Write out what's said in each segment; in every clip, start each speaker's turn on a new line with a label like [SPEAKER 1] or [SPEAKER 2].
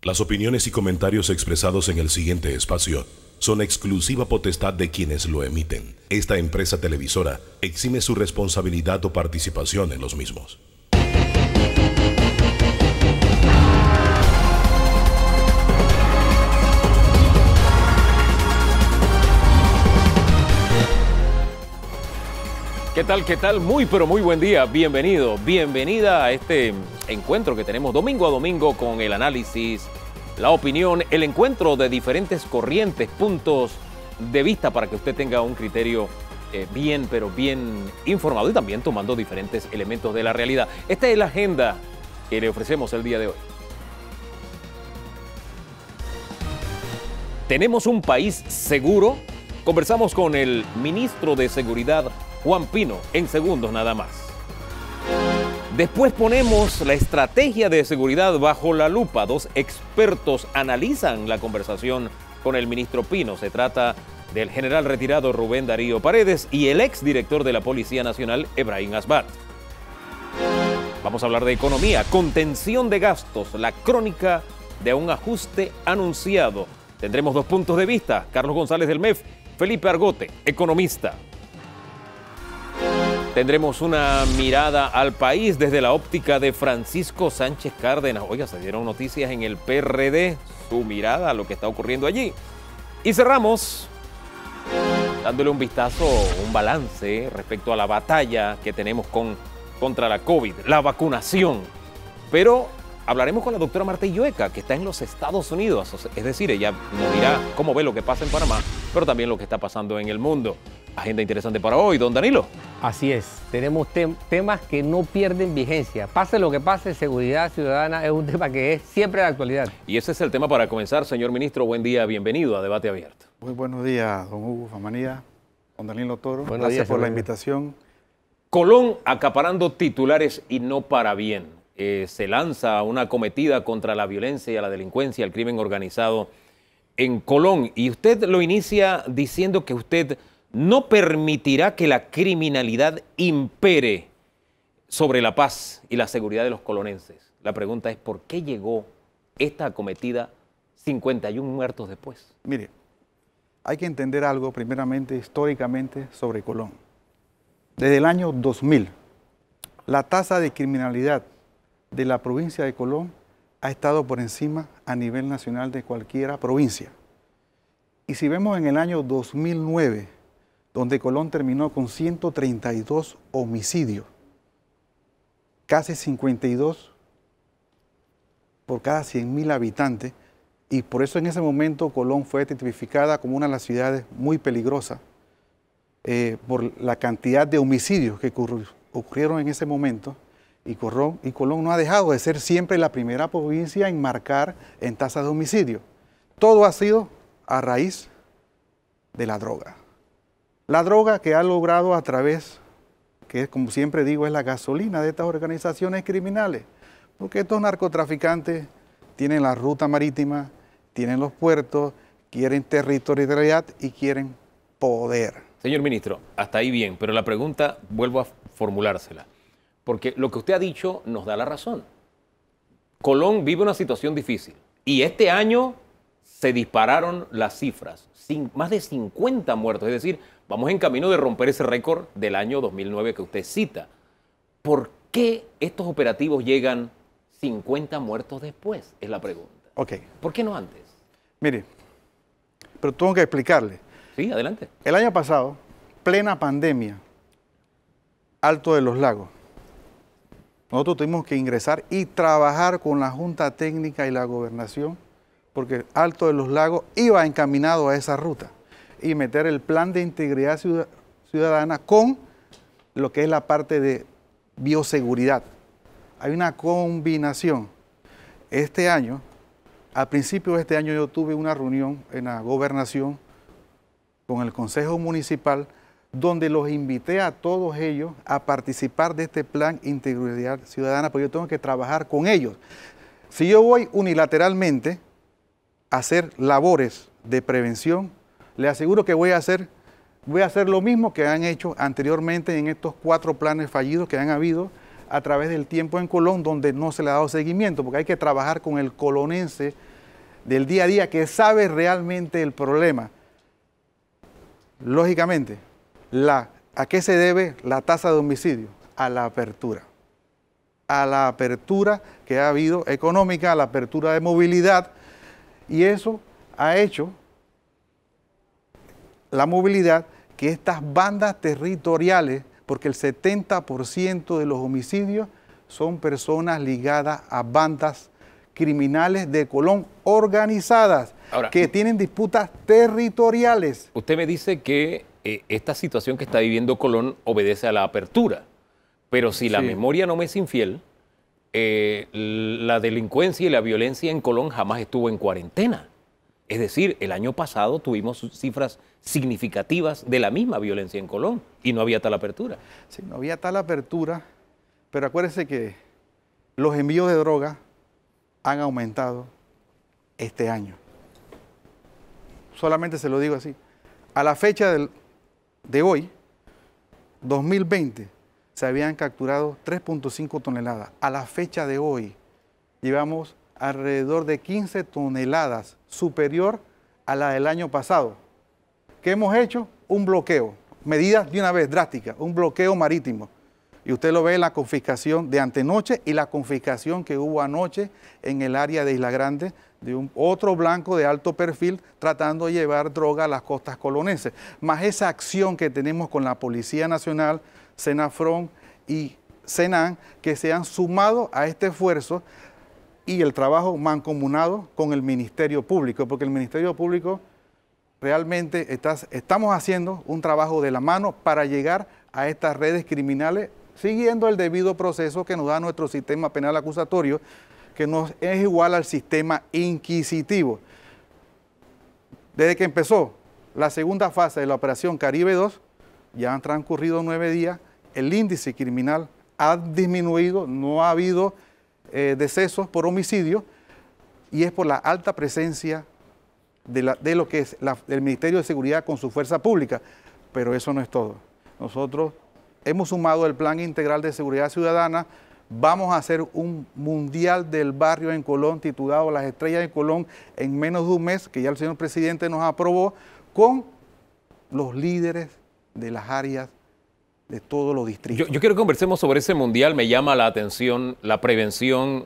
[SPEAKER 1] Las opiniones y comentarios expresados en el siguiente espacio son exclusiva potestad de quienes lo emiten. Esta empresa televisora exime su responsabilidad o participación en los mismos.
[SPEAKER 2] ¿Qué tal? ¿Qué tal? Muy, pero muy buen día. Bienvenido, bienvenida a este encuentro que tenemos domingo a domingo con el análisis, la opinión, el encuentro de diferentes corrientes, puntos de vista para que usted tenga un criterio bien, pero bien informado y también tomando diferentes elementos de la realidad. Esta es la agenda que le ofrecemos el día de hoy. ¿Tenemos un país seguro? Conversamos con el ministro de Seguridad, Juan Pino, en segundos nada más. Después ponemos la estrategia de seguridad bajo la lupa. Dos expertos analizan la conversación con el ministro Pino. Se trata del general retirado Rubén Darío Paredes y el exdirector de la Policía Nacional, Ebrahim Asbat. Vamos a hablar de economía, contención de gastos, la crónica de un ajuste anunciado. Tendremos dos puntos de vista. Carlos González del MEF, Felipe Argote, economista. Tendremos una mirada al país desde la óptica de Francisco Sánchez Cárdenas. Oiga, se dieron noticias en el PRD, su mirada a lo que está ocurriendo allí. Y cerramos dándole un vistazo, un balance respecto a la batalla que tenemos contra la COVID, la vacunación. Pero hablaremos con la doctora Marta Illueca, que está en los Estados Unidos. Es decir, ella nos dirá cómo ve lo que pasa en Panamá, pero también lo que está pasando en el mundo. Agenda interesante para hoy, don Danilo.
[SPEAKER 3] Así es, tenemos temas que no pierden vigencia. Pase lo que pase, seguridad ciudadana es un tema que es siempre de actualidad.
[SPEAKER 2] Y ese es el tema para comenzar, señor ministro. Buen día, bienvenido a Debate Abierto.
[SPEAKER 4] Muy buenos días, don Hugo Famanía, don Danilo Toro.
[SPEAKER 3] Buenos
[SPEAKER 4] Gracias
[SPEAKER 3] días,
[SPEAKER 4] por la
[SPEAKER 3] señor.
[SPEAKER 4] invitación.
[SPEAKER 2] Colón acaparando titulares y no para bien. Se lanza una acometida contra la violencia y a la delincuencia, el crimen organizado en Colón. Y usted lo inicia diciendo que usted no permitirá que la criminalidad impere sobre la paz y la seguridad de los colonenses. La pregunta es, ¿por qué llegó esta acometida 51 muertos después?
[SPEAKER 4] Mire, hay que entender algo primeramente históricamente sobre Colón. Desde el año 2000, la tasa de criminalidad de la provincia de Colón ha estado por encima a nivel nacional de cualquier provincia. Y si vemos en el año 2009, donde Colón terminó con 132 homicidios, casi 52 por cada 100.000 habitantes, y por eso en ese momento Colón fue tipificada como una de las ciudades muy peligrosas por la cantidad de homicidios que ocurrieron en ese momento, y Colón no ha dejado de ser siempre la primera provincia en marcar en tasas de homicidio. Todo ha sido a raíz de la droga. La droga que ha logrado a través, que como siempre digo, es la gasolina de estas organizaciones criminales, porque estos narcotraficantes tienen la ruta marítima, tienen los puertos, quieren territorialidad y quieren poder.
[SPEAKER 2] Señor ministro, hasta ahí bien, pero la pregunta vuelvo a formulársela, porque lo que usted ha dicho nos da la razón. Colón vive una situación difícil y este año se dispararon las cifras, más de 50 muertos, es decir, vamos en camino de romper ese récord del año 2009 que usted cita. ¿Por qué estos operativos llegan 50 muertos después? Es la pregunta.
[SPEAKER 4] Ok.
[SPEAKER 2] ¿Por qué no antes?
[SPEAKER 4] Mire, pero tengo que explicarle.
[SPEAKER 2] Sí, adelante.
[SPEAKER 4] El año pasado, plena pandemia, Alto de los Lagos, nosotros tuvimos que ingresar y trabajar con la Junta Técnica y la Gobernación, porque Alto de los Lagos iba encaminado a esa ruta, y meter el plan de integridad ciudadana con lo que es la parte de bioseguridad. Hay una combinación. Este año, al principio de este año yo tuve una reunión en la gobernación con el Consejo Municipal, donde los invité a todos ellos a participar de este plan Integridad Ciudadana, porque yo tengo que trabajar con ellos. Si yo voy unilateralmente a hacer labores de prevención, le aseguro que voy a hacer lo mismo que han hecho anteriormente en estos 4 planes fallidos que han habido a través del tiempo en Colón, donde no se le ha dado seguimiento, porque hay que trabajar con el colonense del día a día, que sabe realmente el problema. Lógicamente, ¿a qué se debe la tasa de homicidio? A la apertura. A la apertura que ha habido económica, a la apertura de movilidad, y eso ha hecho la movilidad que estas bandas territoriales, porque el 70% de los homicidios son personas ligadas a bandas criminales de Colón organizadas. Ahora, que tienen disputas territoriales.
[SPEAKER 2] Usted me dice que esta situación que está viviendo Colón obedece a la apertura, pero si la memoria no me es infiel, la delincuencia y la violencia en Colón jamás estuvo en cuarentena. Es decir, el año pasado tuvimos cifras significativas de la misma violencia en Colón y no había tal apertura.
[SPEAKER 4] Sí, no había tal apertura, pero acuérdese que los envíos de droga han aumentado este año. Solamente se lo digo así. A la fecha de hoy, 2020, se habían capturado 3.5 toneladas. A la fecha de hoy, llevamos alrededor de 15 toneladas, superior a la del año pasado. ¿Qué hemos hecho? Un bloqueo. Medidas de una vez drásticas, un bloqueo marítimo. Y usted lo ve en la confiscación de antenoche y la confiscación que hubo anoche en el área de Isla Grande de otro blanco de alto perfil tratando de llevar droga a las costas colonenses. Más esa acción que tenemos con la Policía Nacional, Senafrón y Senan, que se han sumado a este esfuerzo y el trabajo mancomunado con el Ministerio Público, porque el Ministerio Público realmente estamos haciendo un trabajo de la mano para llegar a estas redes criminales siguiendo el debido proceso que nos da nuestro sistema penal acusatorio, que nos es igual al sistema inquisitivo. Desde que empezó la segunda fase de la Operación Caribe 2, ya han transcurrido 9 días, el índice criminal ha disminuido, no ha habido decesos por homicidio, y es por la alta presencia de lo que es el Ministerio de Seguridad con su fuerza pública. Pero eso no es todo. Nosotros hemos sumado el Plan Integral de Seguridad Ciudadana. Vamos a hacer un mundial del barrio en Colón titulado Las Estrellas de Colón en menos de un mes, que ya el señor presidente nos aprobó, con los líderes de las áreas de todos los distritos.
[SPEAKER 2] Yo quiero que conversemos sobre ese mundial. Me llama la atención, la prevención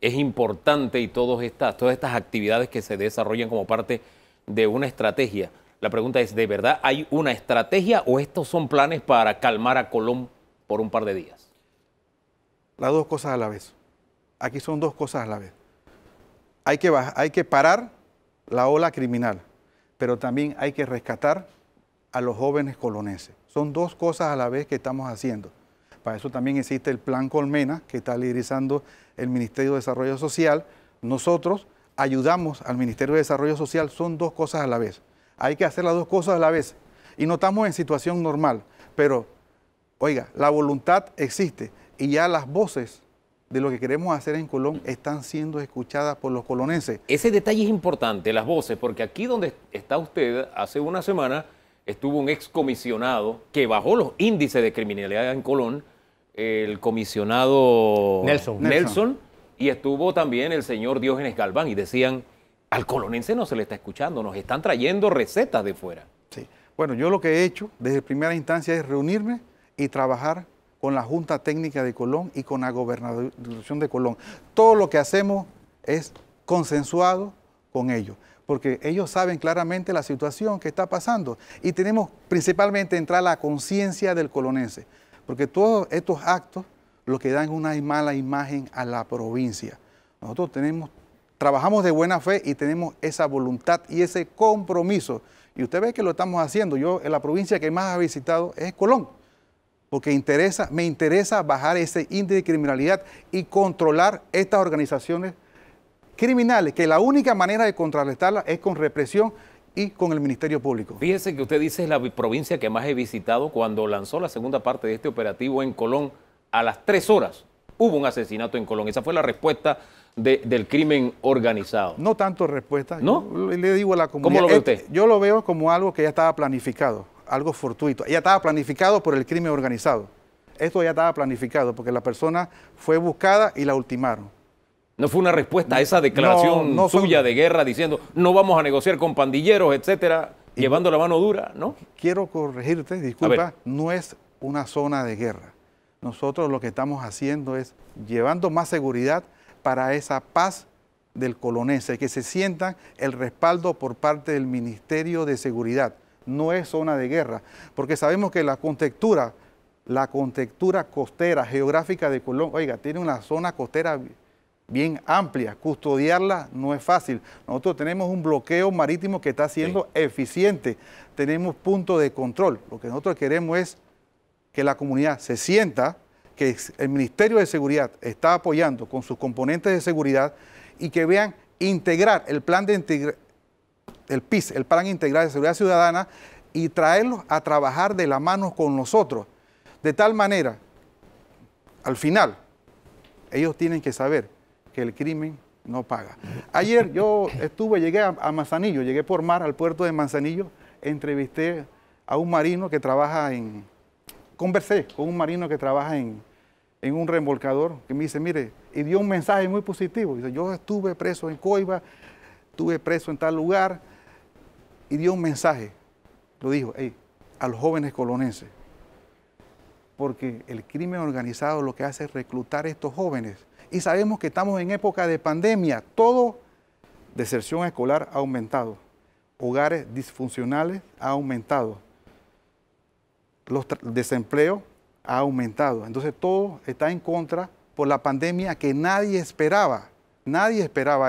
[SPEAKER 2] es importante y todas estas actividades que se desarrollan como parte de una estrategia. La pregunta es, ¿de verdad hay una estrategia o estos son planes para calmar a Colón por un par de días?
[SPEAKER 4] Las dos cosas a la vez. Aquí son dos cosas a la vez. Hay que parar la ola criminal, pero también hay que rescatar a los jóvenes colonenses. Son dos cosas a la vez que estamos haciendo. Para eso también existe el Plan Colmena, que está liderizando el Ministerio de Desarrollo Social. Nosotros ayudamos al Ministerio de Desarrollo Social, son dos cosas a la vez. Hay que hacer las dos cosas a la vez. Y no estamos en situación normal, pero, oiga, la voluntad existe y ya las voces de lo que queremos hacer en Colón están siendo escuchadas por los colonenses.
[SPEAKER 2] Ese detalle es importante, las voces, porque aquí donde está usted, hace una semana estuvo un excomisionado que bajó los índices de criminalidad en Colón, el comisionado Nelson, y estuvo también el señor Diógenes Galván, y decían, al colonense no se le está escuchando, nos están trayendo recetas de fuera.
[SPEAKER 4] Sí. Bueno, yo lo que he hecho desde primera instancia es reunirme y trabajar con la Junta Técnica de Colón y con la Gobernación de Colón. Todo lo que hacemos es consensuado con ellos, porque ellos saben claramente la situación que está pasando y tenemos principalmente entrar a la conciencia del colonense, porque todos estos actos lo que dan es una mala imagen a la provincia. Nosotros trabajamos de buena fe y tenemos esa voluntad y ese compromiso. Y usted ve que lo estamos haciendo. Yo, en la provincia que más ha visitado es Colón, porque me interesa bajar ese índice de criminalidad y controlar estas organizaciones criminales, que la única manera de contrarrestarlas es con represión y con el Ministerio Público.
[SPEAKER 2] Fíjese que usted dice es la provincia que más he visitado. Cuando lanzó la segunda parte de este operativo en Colón, a las 3 horas hubo un asesinato en Colón. Esa fue la respuesta del crimen organizado.
[SPEAKER 4] No tanto respuesta.
[SPEAKER 2] ¿No?
[SPEAKER 4] Yo le digo a la comunidad.
[SPEAKER 2] ¿Cómo lo ve usted?
[SPEAKER 4] Yo lo veo como algo que ya estaba planificado, algo fortuito. Ya estaba planificado por el crimen organizado. Esto ya estaba planificado porque la persona fue buscada y la ultimaron.
[SPEAKER 2] No fue una respuesta a esa declaración suya de guerra diciendo no vamos a negociar con pandilleros, etcétera, llevando la mano dura, ¿no?
[SPEAKER 4] Quiero corregirte, disculpa, no es una zona de guerra. Nosotros lo que estamos haciendo es llevando más seguridad para esa paz del colonense, que se sienta el respaldo por parte del Ministerio de Seguridad. No es zona de guerra, porque sabemos que la contextura costera, geográfica de Colón, oiga, tiene una zona costera bien amplia, custodiarla no es fácil. Nosotros tenemos un bloqueo marítimo que está siendo eficiente, tenemos puntos de control. Lo que nosotros queremos es que la comunidad se sienta que el Ministerio de Seguridad está apoyando con sus componentes de seguridad y que vean integrar el plan el PIS, el Plan Integral de Seguridad Ciudadana, y traerlos a trabajar de la mano con nosotros. De tal manera, al final, ellos tienen que saber que el crimen no paga. Ayer yo llegué a Manzanillo, llegué por mar al puerto de Manzanillo, entrevisté a un marino que trabaja conversé con un marino que trabaja en un remolcador, que me dice, mire, y dio un mensaje muy positivo. Dice, yo estuve preso en Coiba, estuve preso en tal lugar, y dio un mensaje. Lo dijo, a los jóvenes colonenses, porque el crimen organizado lo que hace es reclutar a estos jóvenes. Y sabemos que estamos en época de pandemia, todo, deserción escolar ha aumentado, hogares disfuncionales ha aumentado, desempleo ha aumentado. Entonces todo está en contra por la pandemia que nadie esperaba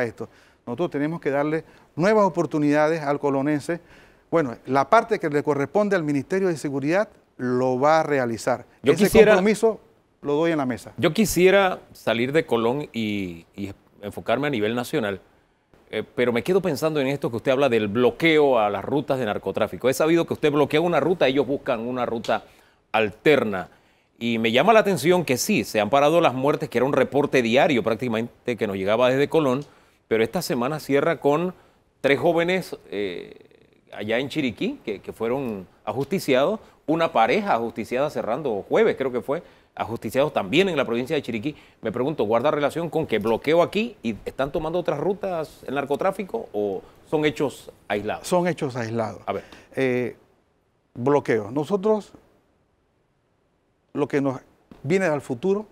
[SPEAKER 4] esto. Nosotros tenemos que darle nuevas oportunidades al colonense. Bueno, la parte que le corresponde al Ministerio de Seguridad lo va a realizar. Ese compromiso lo doy en la mesa.
[SPEAKER 2] Yo quisiera salir de Colón y enfocarme a nivel nacional, pero me quedo pensando en esto que usted habla del bloqueo a las rutas de narcotráfico. He sabido que usted bloquea una ruta, ellos buscan una ruta alterna. Y me llama la atención que sí, se han parado las muertes, que era un reporte diario prácticamente que nos llegaba desde Colón, pero esta semana cierra con 3 jóvenes allá en Chiriquí que fueron ajusticiados, una pareja ajusticiada cerrando jueves, creo que fue, ajusticiados también en la provincia de Chiriquí. Me pregunto, ¿guarda relación con que bloqueo aquí y están tomando otras rutas el narcotráfico o son hechos aislados?
[SPEAKER 4] Son hechos aislados.
[SPEAKER 2] A ver.
[SPEAKER 4] Bloqueo. Nosotros, lo que nos viene al futuro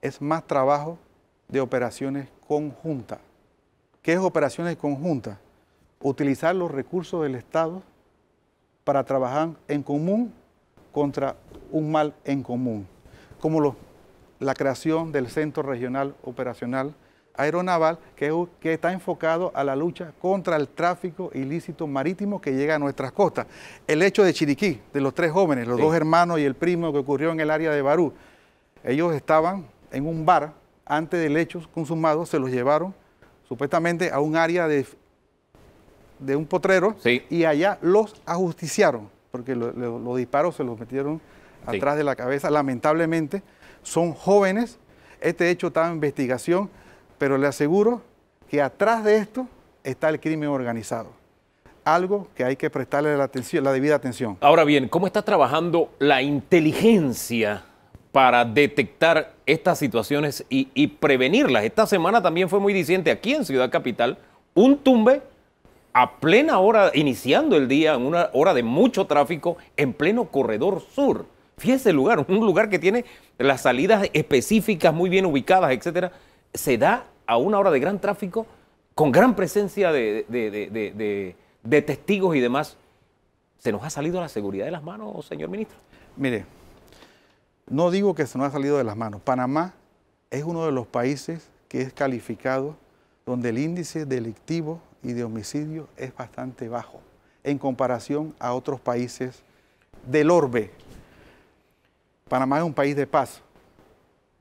[SPEAKER 4] es más trabajo de operaciones conjuntas. ¿Qué es operaciones conjuntas? Utilizar los recursos del Estado para trabajar en común contra un mal en común, como la creación del Centro Regional Operacional Aeronaval, que está enfocado a la lucha contra el tráfico ilícito marítimo que llega a nuestras costas. El hecho de Chiriquí, de los 3 jóvenes, los 2 hermanos y el primo que ocurrió en el área de Barú, ellos estaban en un bar, antes del hecho consumado, se los llevaron supuestamente a un área de un potrero y allá los ajusticiaron, porque los disparos se los metieron atrás de la cabeza. Lamentablemente son jóvenes, este hecho está en investigación, pero le aseguro que atrás de esto está el crimen organizado. Algo que hay que prestarle la debida atención.
[SPEAKER 2] Ahora bien, ¿cómo está trabajando la inteligencia para detectar estas situaciones y prevenirlas? Esta semana también fue muy diciente aquí en Ciudad Capital, un tumbe a plena hora, iniciando el día, en una hora de mucho tráfico, en pleno corredor sur. Fíjese el lugar, un lugar que tiene las salidas específicas muy bien ubicadas, etcétera. Se da a una hora de gran tráfico, con gran presencia de testigos y demás. ¿Se nos ha salido la seguridad de las manos, señor ministro?
[SPEAKER 4] Mire, no digo que se nos ha salido de las manos. Panamá es uno de los países que es calificado donde el índice delictivo y de homicidio es bastante bajo en comparación a otros países del orbe. Panamá es un país de paz.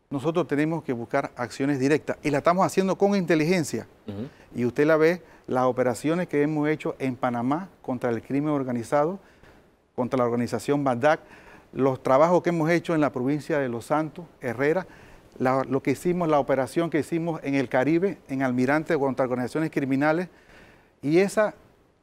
[SPEAKER 4] Nosotros tenemos que buscar acciones directas y la estamos haciendo con inteligencia. Y usted la ve, las operaciones que hemos hecho en Panamá contra el crimen organizado, contra la organización Bandac, los trabajos que hemos hecho en la provincia de Los Santos, Herrera, lo que hicimos, la operación que hicimos en el Caribe, en Almirante contra organizaciones criminales, y esa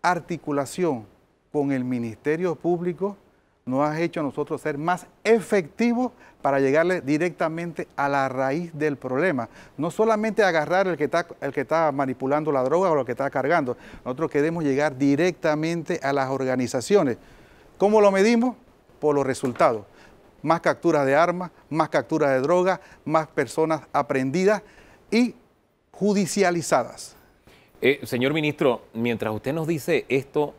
[SPEAKER 4] articulación con el Ministerio Público nos ha hecho a nosotros ser más efectivos para llegarle directamente a la raíz del problema. No solamente agarrar el que está manipulando la droga o el que está cargando. Nosotros queremos llegar directamente a las organizaciones. ¿Cómo lo medimos? Por los resultados. Más capturas de armas, más capturas de droga, más personas aprehendidas y judicializadas.
[SPEAKER 2] Señor ministro, mientras usted nos dice esto,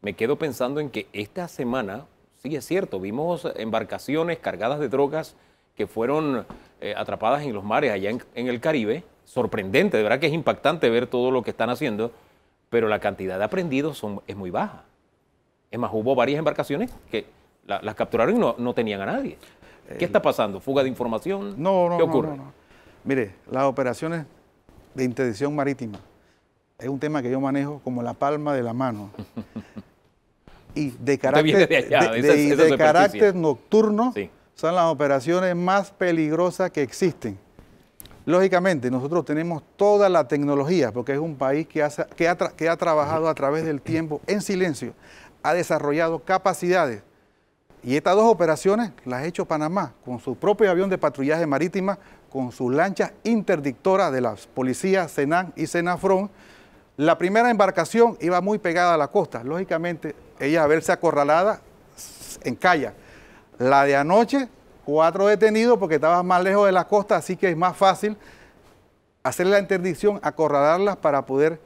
[SPEAKER 2] me quedo pensando en que esta semana, sí es cierto, vimos embarcaciones cargadas de drogas que fueron atrapadas en los mares allá en el Caribe. Sorprendente, de verdad que es impactante ver todo lo que están haciendo, pero la cantidad de aprehendidos es muy baja. Es más, hubo varias embarcaciones que las capturaron y no tenían a nadie. ¿Qué está pasando? ¿Fuga de información? ¿Qué ocurre?
[SPEAKER 4] No. Mire, las operaciones de interdicción marítima es un tema que yo manejo como la palma de la mano. Y de carácter nocturno, sí, son las operaciones más peligrosas que existen. Lógicamente, nosotros tenemos toda la tecnología, porque es un país que ha trabajado a través del tiempo en silencio, ha desarrollado capacidades. Y estas dos operaciones las ha hecho Panamá, con su propio avión de patrullaje marítima, con sus lanchas interdictoras de las policías Senan y Senafrón. La primera embarcación iba muy pegada a la costa. Lógicamente, ella a verse acorralada encalla. La de anoche, 4 detenidos porque estaba más lejos de la costa, así que es más fácil hacer la interdicción, acorralarlas para poder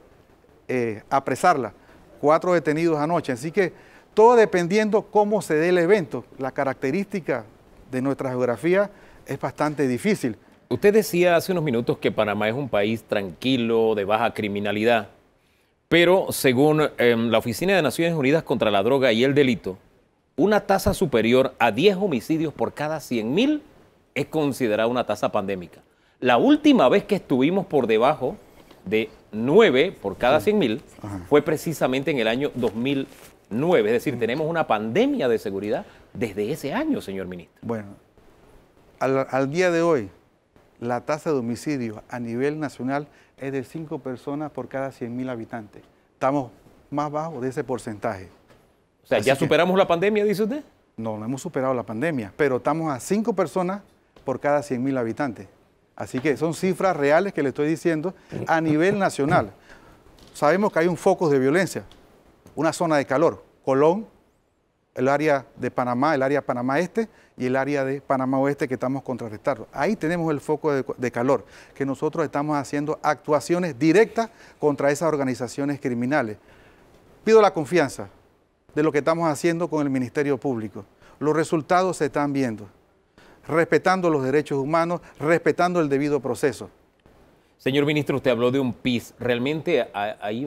[SPEAKER 4] apresarlas. 4 detenidos anoche. Así que todo dependiendo cómo se dé el evento. La característica de nuestra geografía es bastante difícil.
[SPEAKER 2] Usted decía hace unos minutos que Panamá es un país tranquilo, de baja criminalidad, pero según la Oficina de Naciones Unidas contra la Droga y el Delito, una tasa superior a 10 homicidios por cada 100.000 es considerada una tasa pandémica. La última vez que estuvimos por debajo de 9 por cada 100.000 fue precisamente en el año 2009. Es decir, tenemos una pandemia de seguridad desde ese año, señor ministro.
[SPEAKER 4] Bueno, al día de hoy, la tasa de homicidio a nivel nacional es de 5 personas por cada 100.000 habitantes. Estamos más bajo de ese porcentaje.
[SPEAKER 2] O sea, ¿ya superamos la pandemia, dice usted?
[SPEAKER 4] No, no hemos superado la pandemia, pero estamos a 5 personas por cada 100.000 habitantes. Así que son cifras reales que le estoy diciendo a nivel nacional. Sabemos que hay un foco de violencia, una zona de calor, Colón, el área de Panamá, el área Panamá Este y el área de Panamá Oeste que estamos contrarrestando. Ahí tenemos el foco de calor, que nosotros estamos haciendo actuaciones directas contra esas organizaciones criminales. Pido la confianza de lo que estamos haciendo con el Ministerio Público. Los resultados se están viendo, respetando los derechos humanos, respetando el debido proceso.
[SPEAKER 2] Señor ministro, usted habló de un PIS. ¿Realmente hay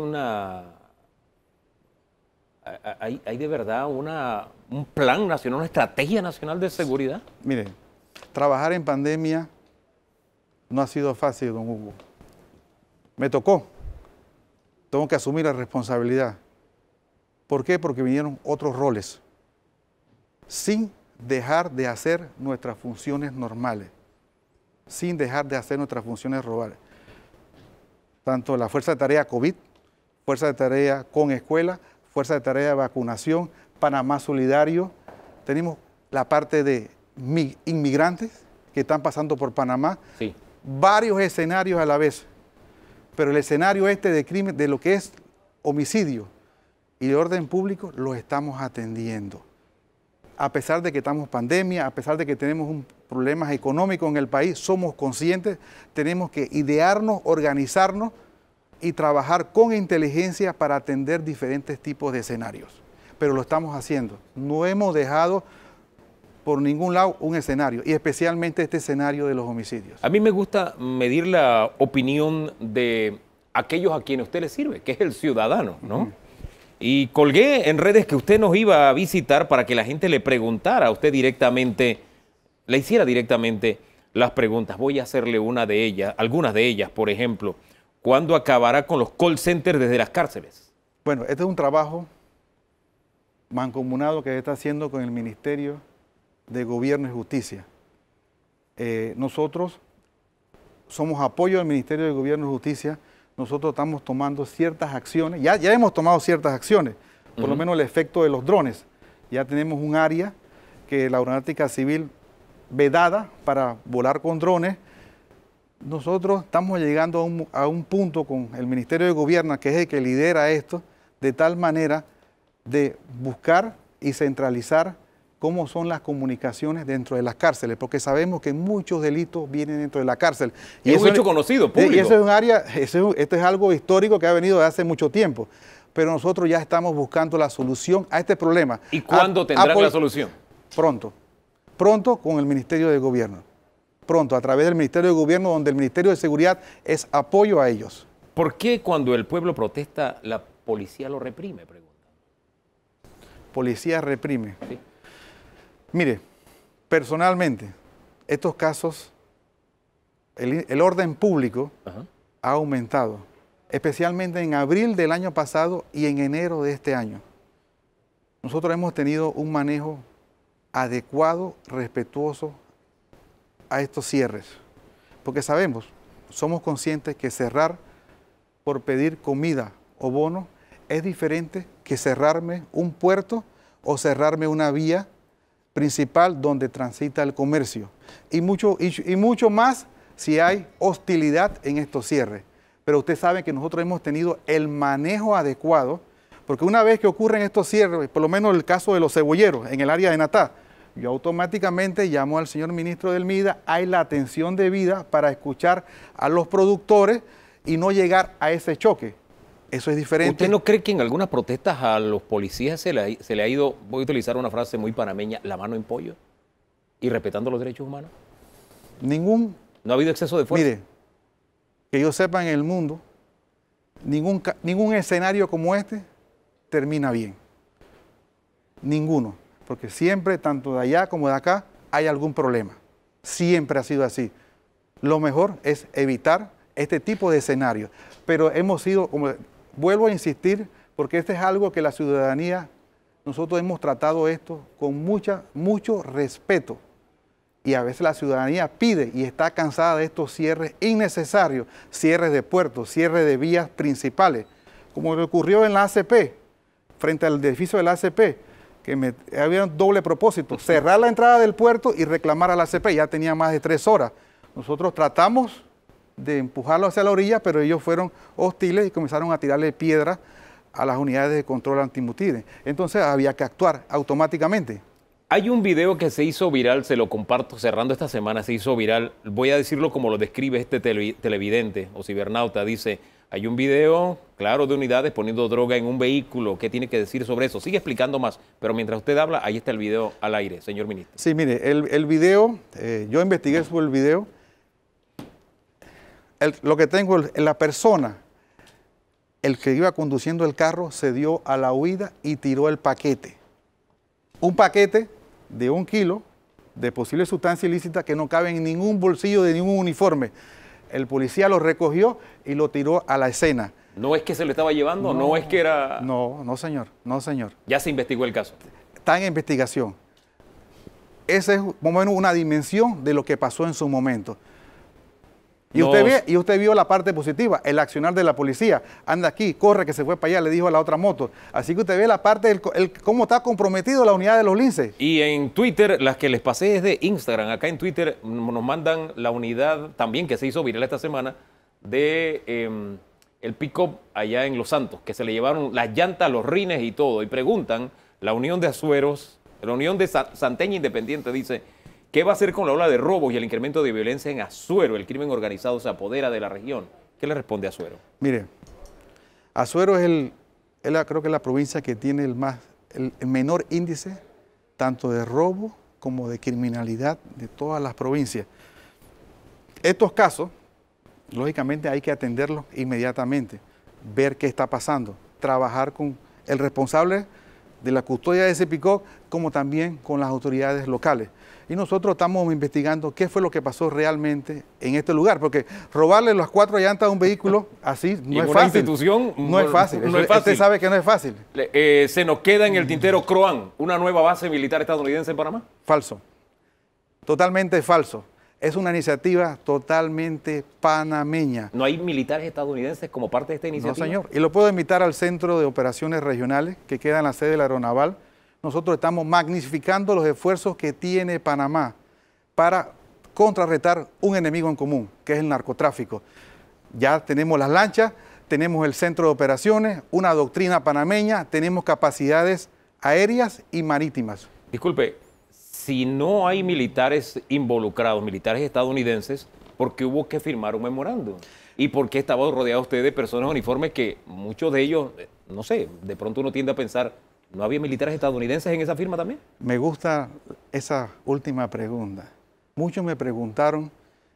[SPEAKER 2] de verdad un plan nacional, una estrategia nacional de seguridad?
[SPEAKER 4] Mire, trabajar en pandemia no ha sido fácil, don Hugo. Me tocó. Tengo que asumir la responsabilidad. ¿Por qué? Porque vinieron otros roles, sin dejar de hacer nuestras funciones normales, sin dejar de hacer nuestras funciones normales. Tanto la Fuerza de Tarea COVID, Fuerza de Tarea con Escuela, Fuerza de Tarea de Vacunación, Panamá Solidario. Tenemos la parte de inmigrantes que están pasando por Panamá.
[SPEAKER 2] Sí.
[SPEAKER 4] Varios escenarios a la vez. Pero el escenario de crimen, de lo que es homicidio y de orden público, lo estamos atendiendo. A pesar de que estamos en pandemia, a pesar de que tenemos problemas económicos en el país, somos conscientes, tenemos que idearnos, organizarnos y trabajar con inteligencia para atender diferentes tipos de escenarios. Pero lo estamos haciendo. No hemos dejado por ningún lado un escenario, y especialmente este escenario de los homicidios.
[SPEAKER 2] A mí me gusta medir la opinión de aquellos a quienes usted le sirve, que es el ciudadano, ¿no? Y colgué en redes que usted nos iba a visitar para que la gente le preguntara a usted directamente, le hiciera directamente las preguntas. Voy a hacerle algunas de ellas, por ejemplo. ¿Cuándo acabará con los call centers desde las cárceles?
[SPEAKER 4] Bueno, este es un trabajo mancomunado que se está haciendo con el Ministerio de Gobierno y Justicia. Nosotros somos apoyo del Ministerio de Gobierno y Justicia. Nosotros estamos tomando ciertas acciones, ya hemos tomado ciertas acciones, por lo menos el efecto de los drones. Ya tenemos un área que la Aeronáutica Civil vedada para volar con drones. Nosotros estamos llegando a un punto con el Ministerio de Gobierno, que es el que lidera esto, de tal manera de buscar y centralizar cómo son las comunicaciones dentro de las cárceles, porque sabemos que muchos delitos vienen dentro de la cárcel.
[SPEAKER 2] Y es un hecho conocido, público.
[SPEAKER 4] Y eso es un área, esto es algo histórico que ha venido de hace mucho tiempo, pero nosotros ya estamos buscando la solución a este problema.
[SPEAKER 2] ¿Y cuándo tendrán la solución?
[SPEAKER 4] Pronto con el Ministerio de Gobierno. Pronto, a través del Ministerio de Gobierno, donde el Ministerio de Seguridad es apoyo a ellos.
[SPEAKER 2] ¿Por qué cuando el pueblo protesta, la policía lo reprime? Pregunta.
[SPEAKER 4] Policía reprime.
[SPEAKER 2] Sí.
[SPEAKER 4] Mire, personalmente, estos casos, el orden público ha aumentado, especialmente en abril del año pasado y en enero de este año. Nosotros hemos tenido un manejo adecuado, respetuoso a estos cierres, porque somos conscientes que cerrar por pedir comida o bono es diferente que cerrarme un puerto o cerrarme una vía principal donde transita el comercio, y mucho más si hay hostilidad en estos cierres. Pero usted sabe que nosotros hemos tenido el manejo adecuado, porque una vez que ocurren estos cierres, por lo menos el caso de los cebolleros en el área de Natá, yo automáticamente llamo al señor ministro del MIDA, hay la atención debida para escuchar a los productores y no llegar a ese choque. Eso es diferente.
[SPEAKER 2] ¿Usted no cree que en algunas protestas a los policías se le ha ido, voy a utilizar una frase muy panameña, la mano en pollo? ¿Y respetando los derechos humanos?
[SPEAKER 4] ¿No
[SPEAKER 2] ha habido exceso de fuerza?
[SPEAKER 4] Mire, que yo sepa, en el mundo, ningún escenario como este termina bien. Ninguno. Porque siempre, tanto de allá como de acá, hay algún problema. Siempre ha sido así. Lo mejor es evitar este tipo de escenarios. Pero vuelvo a insistir, porque este es algo que la ciudadanía, nosotros hemos tratado esto con mucho respeto. Y a veces la ciudadanía pide y está cansada de estos cierres innecesarios, cierres de puertos, cierres de vías principales, como le ocurrió en la ACP, frente al edificio de la ACP, que había un doble propósito, cerrar la entrada del puerto y reclamar a la ACP. Ya tenía más de 3 horas. Nosotros tratamos de empujarlo hacia la orilla, pero ellos fueron hostiles y comenzaron a tirarle piedras a las unidades de control antimotines. Entonces había que actuar automáticamente.
[SPEAKER 2] Hay un video que se hizo viral, se lo comparto cerrando esta semana, se hizo viral. Voy a decirlo como lo describe este televidente o cibernauta. Dice, hay un video, claro, de unidades poniendo droga en un vehículo. ¿Qué tiene que decir sobre eso? Sigue explicando más, pero mientras usted habla, ahí está el video al aire, señor ministro.
[SPEAKER 4] Sí, mire, el video, yo investigué sobre el video. Lo que tengo, la persona, el que iba conduciendo el carro, se dio a la huida y tiró el paquete. Un paquete de 1 kilo de posible sustancia ilícita que no cabe en ningún bolsillo de ningún uniforme. El policía lo recogió y lo tiró a la escena.
[SPEAKER 2] ¿No es que se lo estaba llevando? ¿No es que era...?
[SPEAKER 4] No, señor. No, señor.
[SPEAKER 2] ¿Ya se investigó el caso?
[SPEAKER 4] Está en investigación. Esa es más o menos una dimensión de lo que pasó en su momento. Y usted vio la parte positiva, el accionar de la policía. Anda aquí, corre, que se fue para allá, le dijo a la otra moto. Así que usted ve la parte, cómo está comprometido la unidad de los linces.
[SPEAKER 2] Y en Twitter, las que les pasé es de Instagram. Acá en Twitter nos mandan la unidad también que se hizo viral esta semana de el pick-up allá en Los Santos, que se le llevaron las llantas, los rines y todo. Y preguntan, la Unión de Azueros, la Unión de Santeña Independiente dice... ¿Qué va a hacer con la ola de robos y el incremento de violencia en Azuero? El crimen organizado se apodera de la región. ¿Qué le responde Azuero?
[SPEAKER 4] Mire, Azuero creo que es la provincia que tiene el menor índice tanto de robo como de criminalidad de todas las provincias. Estos casos, lógicamente hay que atenderlos inmediatamente, ver qué está pasando, trabajar con el responsable de la custodia de ese pick-up, como también con las autoridades locales. Y nosotros estamos investigando qué fue lo que pasó realmente en este lugar, porque robarle las 4 llantas a un vehículo así no es fácil.
[SPEAKER 2] Institución,
[SPEAKER 4] no es fácil.
[SPEAKER 2] No es fácil.
[SPEAKER 4] Usted sabe que no es fácil.
[SPEAKER 2] Se nos queda en el tintero Croan, una nueva base militar estadounidense en Panamá.
[SPEAKER 4] Falso. Totalmente falso. Es una iniciativa totalmente panameña.
[SPEAKER 2] ¿No hay militares estadounidenses como parte de esta iniciativa?
[SPEAKER 4] No, señor. Y lo puedo invitar al Centro de Operaciones Regionales, que queda en la sede de la Aeronaval, nosotros estamos magnificando los esfuerzos que tiene Panamá para contrarrestar un enemigo en común, que es el narcotráfico. Ya tenemos las lanchas, tenemos el centro de operaciones, una doctrina panameña, tenemos capacidades aéreas y marítimas.
[SPEAKER 2] Disculpe, si no hay militares involucrados, militares estadounidenses, ¿por qué hubo que firmar un memorándum? ¿Y por qué estaba rodeado usted de personas uniformes que muchos de ellos, no sé, de pronto uno tiende a pensar, ¿no había militares estadounidenses en esa firma también?
[SPEAKER 4] Me gusta esa última pregunta. Muchos me preguntaron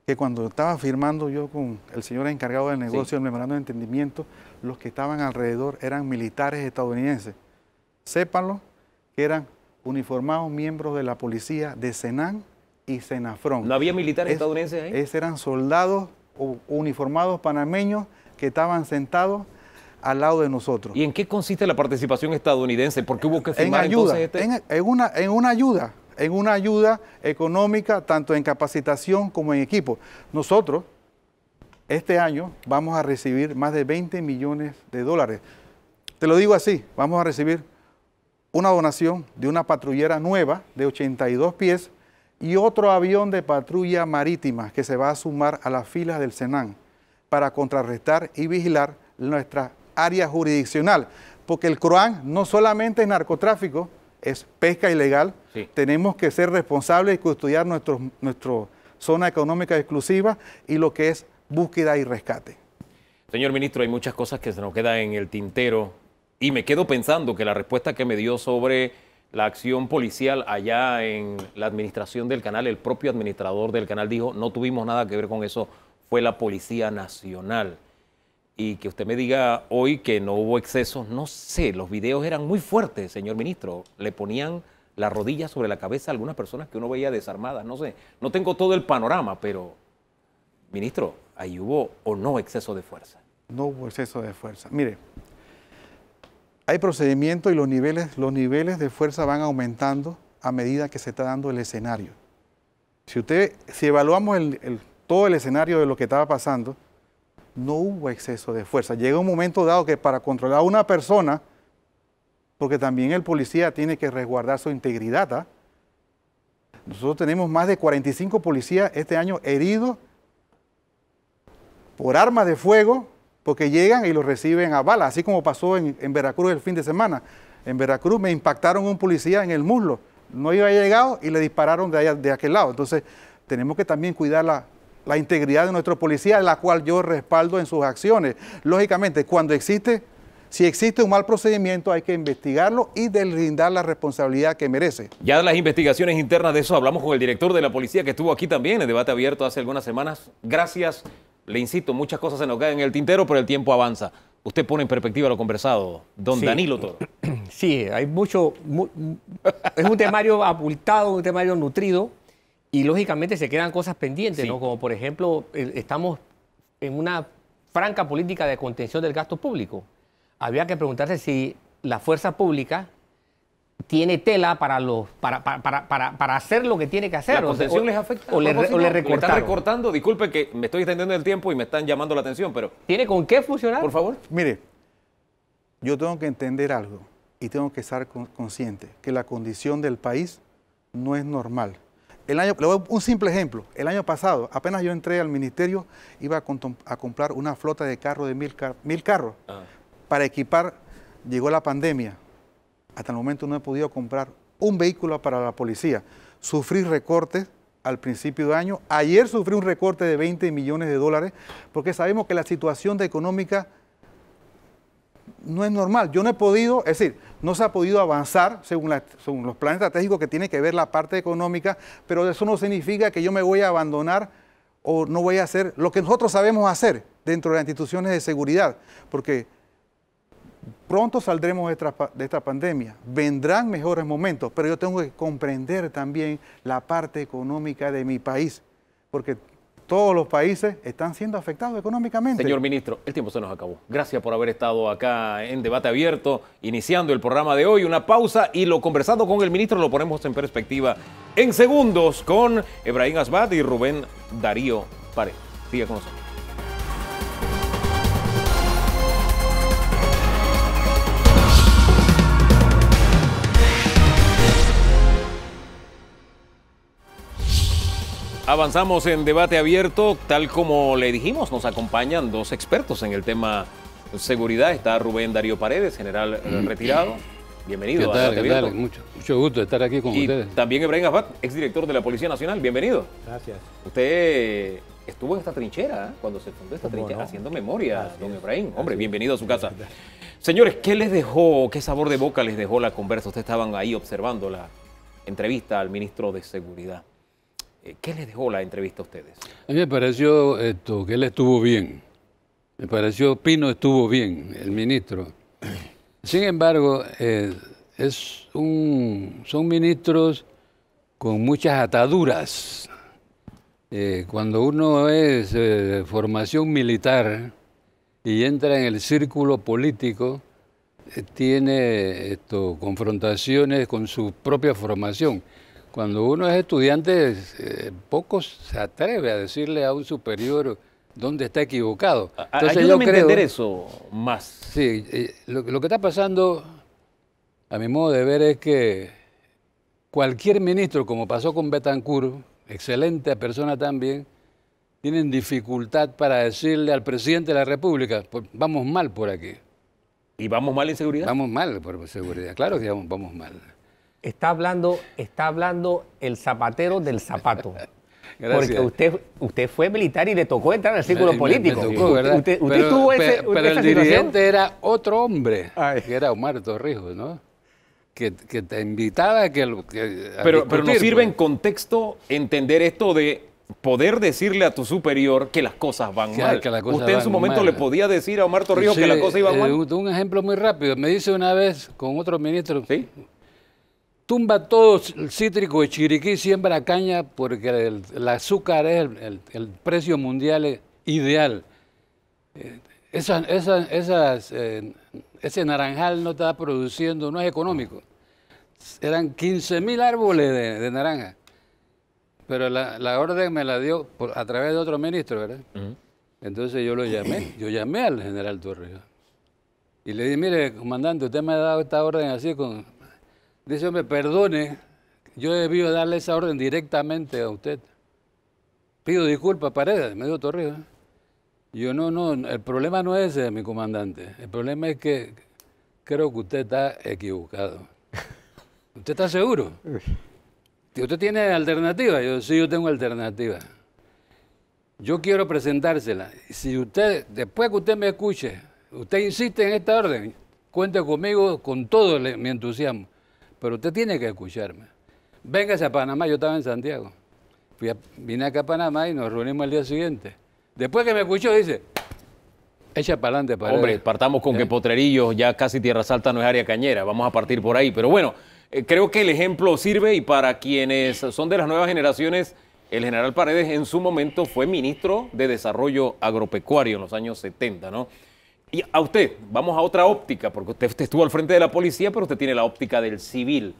[SPEAKER 4] que cuando estaba firmando yo con el señor encargado del negocio del memorándum de entendimiento, los que estaban alrededor eran militares estadounidenses. Sépanlo que eran uniformados miembros de la policía de Senan y Senafrón.
[SPEAKER 2] ¿No había militares estadounidenses ahí?
[SPEAKER 4] Eran soldados uniformados panameños que estaban sentados al lado de nosotros.
[SPEAKER 2] ¿Y en qué consiste la participación estadounidense? ¿Por qué hubo que firmar
[SPEAKER 4] en ayuda,
[SPEAKER 2] entonces
[SPEAKER 4] en una ayuda económica, tanto en capacitación como en equipo. Nosotros, este año, vamos a recibir más de 20 millones de dólares. Te lo digo así, vamos a recibir una donación de una patrullera nueva de 82 pies y otro avión de patrulla marítima que se va a sumar a las filas del Senan para contrarrestar y vigilar nuestra área jurisdiccional. Porque el CROAN no solamente es narcotráfico, es pesca ilegal. Sí. Tenemos que ser responsables y custodiar nuestra zona económica exclusiva y lo que es búsqueda y rescate.
[SPEAKER 2] Señor ministro, hay muchas cosas que se nos quedan en el tintero y me quedo pensando que la respuesta que me dio sobre la acción policial allá en la administración del canal, el propio administrador del canal dijo, no tuvimos nada que ver con eso, fue la Policía Nacional. Y que usted me diga hoy que no hubo excesos, no sé, los videos eran muy fuertes, señor ministro. Le ponían la rodilla sobre la cabeza a algunas personas que uno veía desarmadas, no sé. No tengo todo el panorama, pero, ministro, ¿ahí hubo o no exceso de fuerza?
[SPEAKER 4] No hubo exceso de fuerza. Mire, hay procedimientos y los niveles de fuerza van aumentando a medida que se está dando el escenario. Si evaluamos todo el escenario de lo que estaba pasando, no hubo exceso de fuerza. Llega un momento dado que para controlar a una persona, porque también el policía tiene que resguardar su integridad, ¿ah? Nosotros tenemos más de 45 policías este año heridos por armas de fuego, porque llegan y los reciben a bala, así como pasó en Veracruz el fin de semana. En Veracruz me impactaron un policía en el muslo, no iba llegado y le dispararon de aquel lado. Entonces tenemos que también cuidar la integridad de nuestro policía, la cual yo respaldo en sus acciones. Lógicamente, si existe un mal procedimiento, hay que investigarlo y deslindar la responsabilidad que merece.
[SPEAKER 2] Ya de las investigaciones internas de eso hablamos con el director de la policía que estuvo aquí también en debate abierto hace algunas semanas. Gracias, le insisto, muchas cosas se nos quedan en el tintero, pero el tiempo avanza. Usted pone en perspectiva lo conversado, don Danilo Toro.
[SPEAKER 3] Sí, hay mucho, es un temario abultado, un temario nutrido. Y lógicamente se quedan cosas pendientes, ¿no? Como por ejemplo, estamos en una franca política de contención del gasto público. Había que preguntarse si la fuerza pública tiene tela para hacer lo que tiene que hacer.
[SPEAKER 2] ¿La contención les afecta?
[SPEAKER 3] ¿O le recortaron?
[SPEAKER 2] ¿Le están recortando? Disculpe que me estoy extendiendo el tiempo y me están llamando la atención, pero...
[SPEAKER 3] ¿Tiene con qué funcionar?
[SPEAKER 2] Por favor.
[SPEAKER 4] Mire, yo tengo que entender algo y tengo que estar consciente que la condición del país no es normal. Le voy a dar un simple ejemplo. El año pasado, apenas yo entré al ministerio, iba a comprar una flota de carros de 1000 carros para equipar. Llegó la pandemia. Hasta el momento no he podido comprar un vehículo para la policía. Sufrí recortes al principio de año. Ayer sufrí un recorte de 20 millones de dólares porque sabemos que la situación económica no es normal. Yo no he podido, es decir, no se ha podido avanzar según los planes estratégicos que tiene que ver la parte económica, pero eso no significa que yo me voy a abandonar o no voy a hacer lo que nosotros sabemos hacer dentro de las instituciones de seguridad, porque pronto saldremos de esta pandemia, vendrán mejores momentos, pero yo tengo que comprender también la parte económica de mi país, porque todos los países están siendo afectados económicamente.
[SPEAKER 2] Señor ministro, el tiempo se nos acabó. Gracias por haber estado acá en Debate Abierto, iniciando el programa de hoy. Una pausa y lo conversado con el ministro lo ponemos en perspectiva en segundos con Ebrahim Asbat y Rubén Darío Paredes. Siga con nosotros. Avanzamos en debate abierto, tal como le dijimos, nos acompañan dos expertos en el tema seguridad. Está Rubén Darío Paredes, general retirado. Bienvenido.
[SPEAKER 5] ¿Qué tal? ¿Qué tal? Mucho gusto de estar aquí con ustedes.
[SPEAKER 2] También Efraín Abad, exdirector de la Policía Nacional. Bienvenido.
[SPEAKER 6] Gracias.
[SPEAKER 2] Usted estuvo en esta trinchera, cuando se fundó esta trinchera, haciendo memoria, don Efraín. Hombre, bienvenido a su casa. Señores, ¿qué les dejó, qué sabor de boca les dejó la conversa? Ustedes estaban ahí observando la entrevista al ministro de Seguridad. ¿Qué les dejó la entrevista a ustedes?
[SPEAKER 5] A mí me pareció que él estuvo bien. Me pareció Pino estuvo bien, el ministro. Sin embargo, son ministros con muchas ataduras. Cuando uno es de formación militar y entra en el círculo político, tiene confrontaciones con su propia formación. Cuando uno es estudiante, poco se atreve a decirle a un superior dónde está equivocado.
[SPEAKER 2] Entonces, ayúdame a entender eso más.
[SPEAKER 5] Sí, lo que está pasando, a mi modo de ver, es que cualquier ministro, como pasó con Betancur, excelente persona también, tienen dificultad para decirle al presidente de la República, vamos mal por aquí.
[SPEAKER 2] ¿Y vamos mal en seguridad?
[SPEAKER 5] Vamos mal por seguridad, claro que vamos mal.
[SPEAKER 3] Está hablando el zapatero del zapato.
[SPEAKER 5] Gracias.
[SPEAKER 3] Porque usted fue militar y le tocó entrar al círculo político.
[SPEAKER 5] Me tocó, ¿verdad?
[SPEAKER 3] Usted tuvo
[SPEAKER 5] pero
[SPEAKER 3] esa
[SPEAKER 5] el dirigente era otro hombre, que era Omar Torrijos, ¿no? Que te invitaba a
[SPEAKER 2] pero nos sirve en contexto entender esto de poder decirle a tu superior que las cosas van mal. Usted en su momento le podía decir a Omar Torrijos que las cosas iban mal.
[SPEAKER 5] Un ejemplo muy rápido. Me dice una vez con otro ministro, ¿sí? Tumba todo el cítrico de Chiriquí, siembra caña porque el azúcar es el precio mundial ideal. Ese naranjal no está produciendo, no es económico. Eran 15.000 árboles de naranja. Pero la orden me la dio a través de otro ministro, ¿verdad? Entonces yo llamé al general Torrijos. Y le dije, mire, comandante, usted me ha dado esta orden así con... Dice, hombre, perdone, yo debí darle esa orden directamente a usted. Pido disculpas, Paredes, me dijo Torrijos. Yo, no, el problema no es ese, mi comandante. El problema es que creo que usted está equivocado. ¿Usted está seguro? ¿Usted tiene alternativa? Yo, sí, yo tengo alternativa. Yo quiero presentársela. Si usted, después que usted me escuche, usted insiste en esta orden, cuente conmigo con todo mi entusiasmo. Pero usted tiene que escucharme. Véngase a Panamá, yo estaba en Santiago. Vine acá a Panamá y nos reunimos al día siguiente. Después que me escuchó, dice, echa para adelante, Paredes.
[SPEAKER 2] Hombre, partamos con que Potrerillos, ya casi Tierra Alta no es área cañera. Vamos a partir por ahí. Pero bueno, creo que el ejemplo sirve y para quienes son de las nuevas generaciones, el general Paredes en su momento fue ministro de Desarrollo Agropecuario en los años 70, ¿no? Y a usted, vamos a otra óptica, porque usted estuvo al frente de la policía, pero usted tiene la óptica del civil.